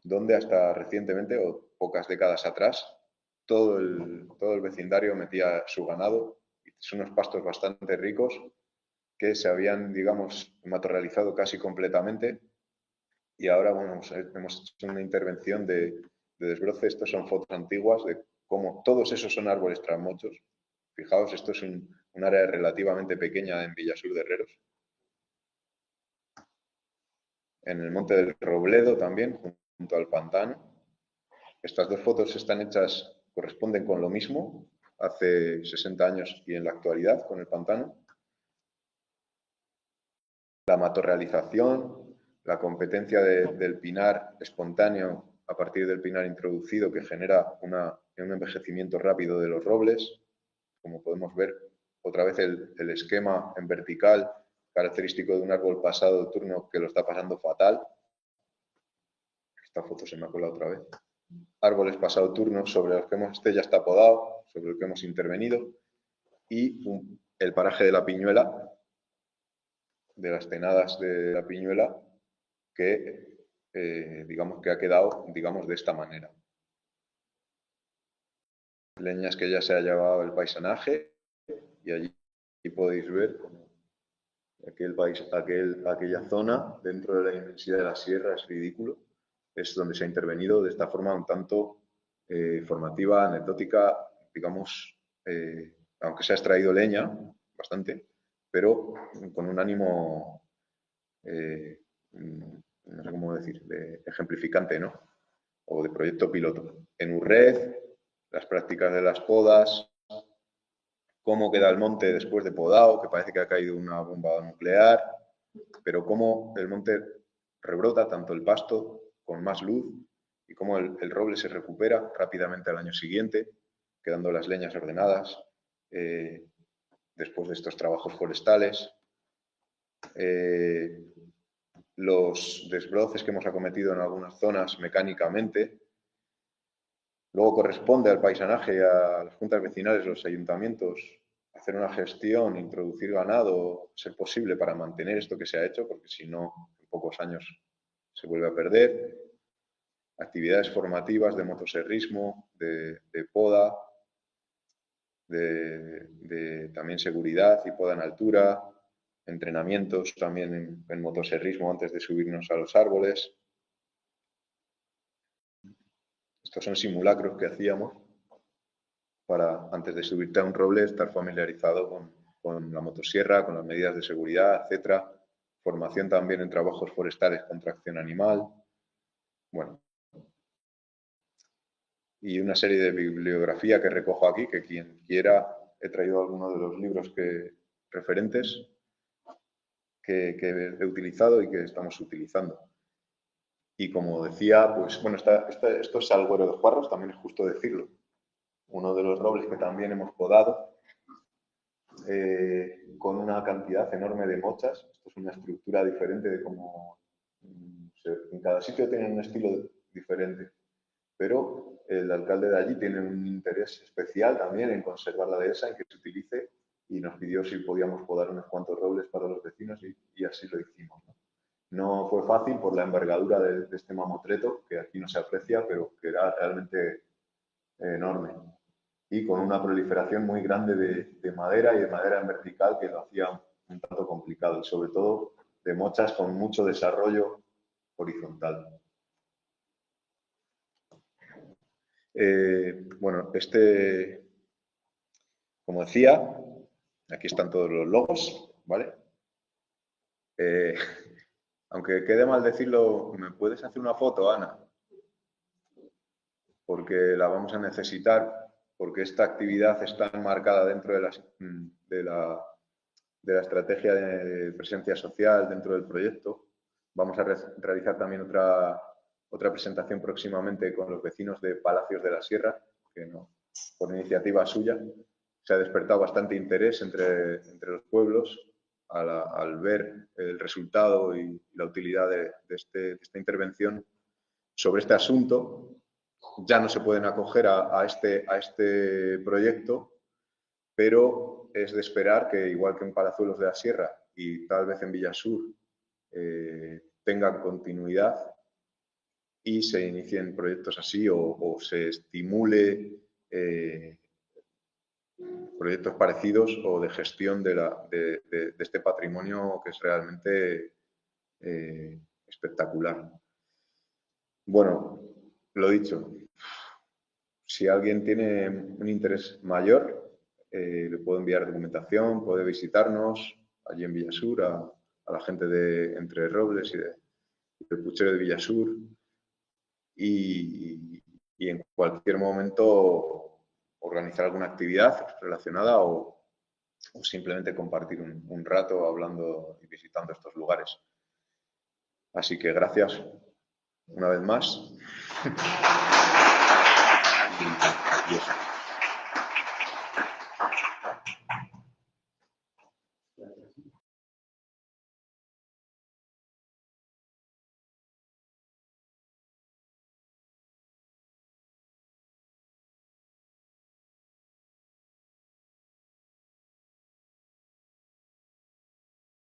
donde hasta recientemente, o pocas décadas atrás, todo el vecindario metía su ganado. Son unos pastos bastante ricos que se habían, digamos, matorralizado casi completamente, y ahora bueno, hemos hecho una intervención de desbroce. Estas son fotos antiguas de cómo todos esos son árboles trasmochos. Fijaos, esto es un área relativamente pequeña en Villasur de Herreros. En el Monte del Robledo también, junto al pantano. Estas 2 fotos están hechas, corresponden con lo mismo, hace 60 años y en la actualidad, con el pantano. La matorrealización, la competencia del pinar espontáneo a partir del pinar introducido, que genera un envejecimiento rápido de los robles. Como podemos ver, otra vez el esquema en vertical, característico de un árbol pasado turno que lo está pasando fatal. Esta foto se me ha colado otra vez. Árboles pasado turno sobre los que este ya está podado, sobre el que hemos intervenido, y el paraje de la Piñuela, de las tenadas de la Piñuela, que digamos que ha quedado, digamos, de esta manera. Leñas que ya se ha llevado el paisanaje, y allí podéis ver aquella zona dentro de la inmensidad de la sierra es ridículo. Es donde se ha intervenido de esta forma un tanto formativa, anecdótica, digamos, aunque se ha extraído leña, bastante, pero con un ánimo, no sé cómo decir, ejemplificante, ¿no? O de proyecto piloto. En Urrez, las prácticas de las podas, cómo queda el monte después de podado, que parece que ha caído una bomba nuclear, pero cómo el monte rebrota, tanto el pasto con más luz, y cómo el roble se recupera rápidamente al año siguiente, quedando las leñas ordenadas después de estos trabajos forestales. Los desbroces que hemos acometido en algunas zonas mecánicamente. Luego corresponde al paisanaje y a las juntas vecinales, los ayuntamientos, hacer una gestión, introducir ganado, ser posible para mantener esto que se ha hecho, porque si no, en pocos años se vuelve a perder. Actividades formativas de motoserrismo, de poda, de también seguridad y poda en altura, entrenamientos también en motoserrismo antes de subirnos a los árboles. Estos son simulacros que hacíamos para, antes de subirte a un roble, estar familiarizado con la motosierra, con las medidas de seguridad, etcétera. Formación también en trabajos forestales con tracción animal. Bueno. Y una serie de bibliografía que recojo aquí, que quien quiera, he traído algunos de los libros referentes que he utilizado y que estamos utilizando. Y como decía, pues bueno, esto es Salguero de Juarros, también es justo decirlo. Uno de los robles que también hemos podado con una cantidad enorme de mochas. Esto es una estructura diferente de cómo en cada sitio tienen un estilo diferente, pero el alcalde de allí tiene un interés especial también en conservar la dehesa, en que se utilice, y nos pidió si podíamos podar unos cuantos robles para los vecinos y así lo hicimos, ¿no? No fue fácil por la envergadura de este mamotreto, que aquí no se aprecia, pero que era realmente enorme. Y con una proliferación muy grande de madera y de madera en vertical que lo hacía un tanto complicado, y sobre todo de mochas con mucho desarrollo horizontal. Bueno, como decía, aquí están todos los logos, ¿vale? Aunque quede mal decirlo, ¿me puedes hacer una foto, Ana? Porque la vamos a necesitar, porque esta actividad está enmarcada dentro de la estrategia de presencia social dentro del proyecto. Vamos a realizar también otra presentación próximamente con los vecinos de Palacios de la Sierra, que no, por iniciativa suya se ha despertado bastante interés entre los pueblos al ver el resultado y la utilidad de esta intervención sobre este asunto. Ya no se pueden acoger a este proyecto, pero es de esperar que, igual que en Palazuelos de la Sierra y tal vez en Villasur, tengan continuidad y se inicien proyectos así o se estimule proyectos parecidos o de gestión de este patrimonio que es realmente espectacular. Bueno, lo dicho, si alguien tiene un interés mayor, le puedo enviar documentación, puede visitarnos allí en Villasur, a la gente de Entre Robles y del Puchero de Villasur, y en cualquier momento organizar alguna actividad relacionada o simplemente compartir un rato hablando y visitando estos lugares. Así que gracias una vez más. Y eso.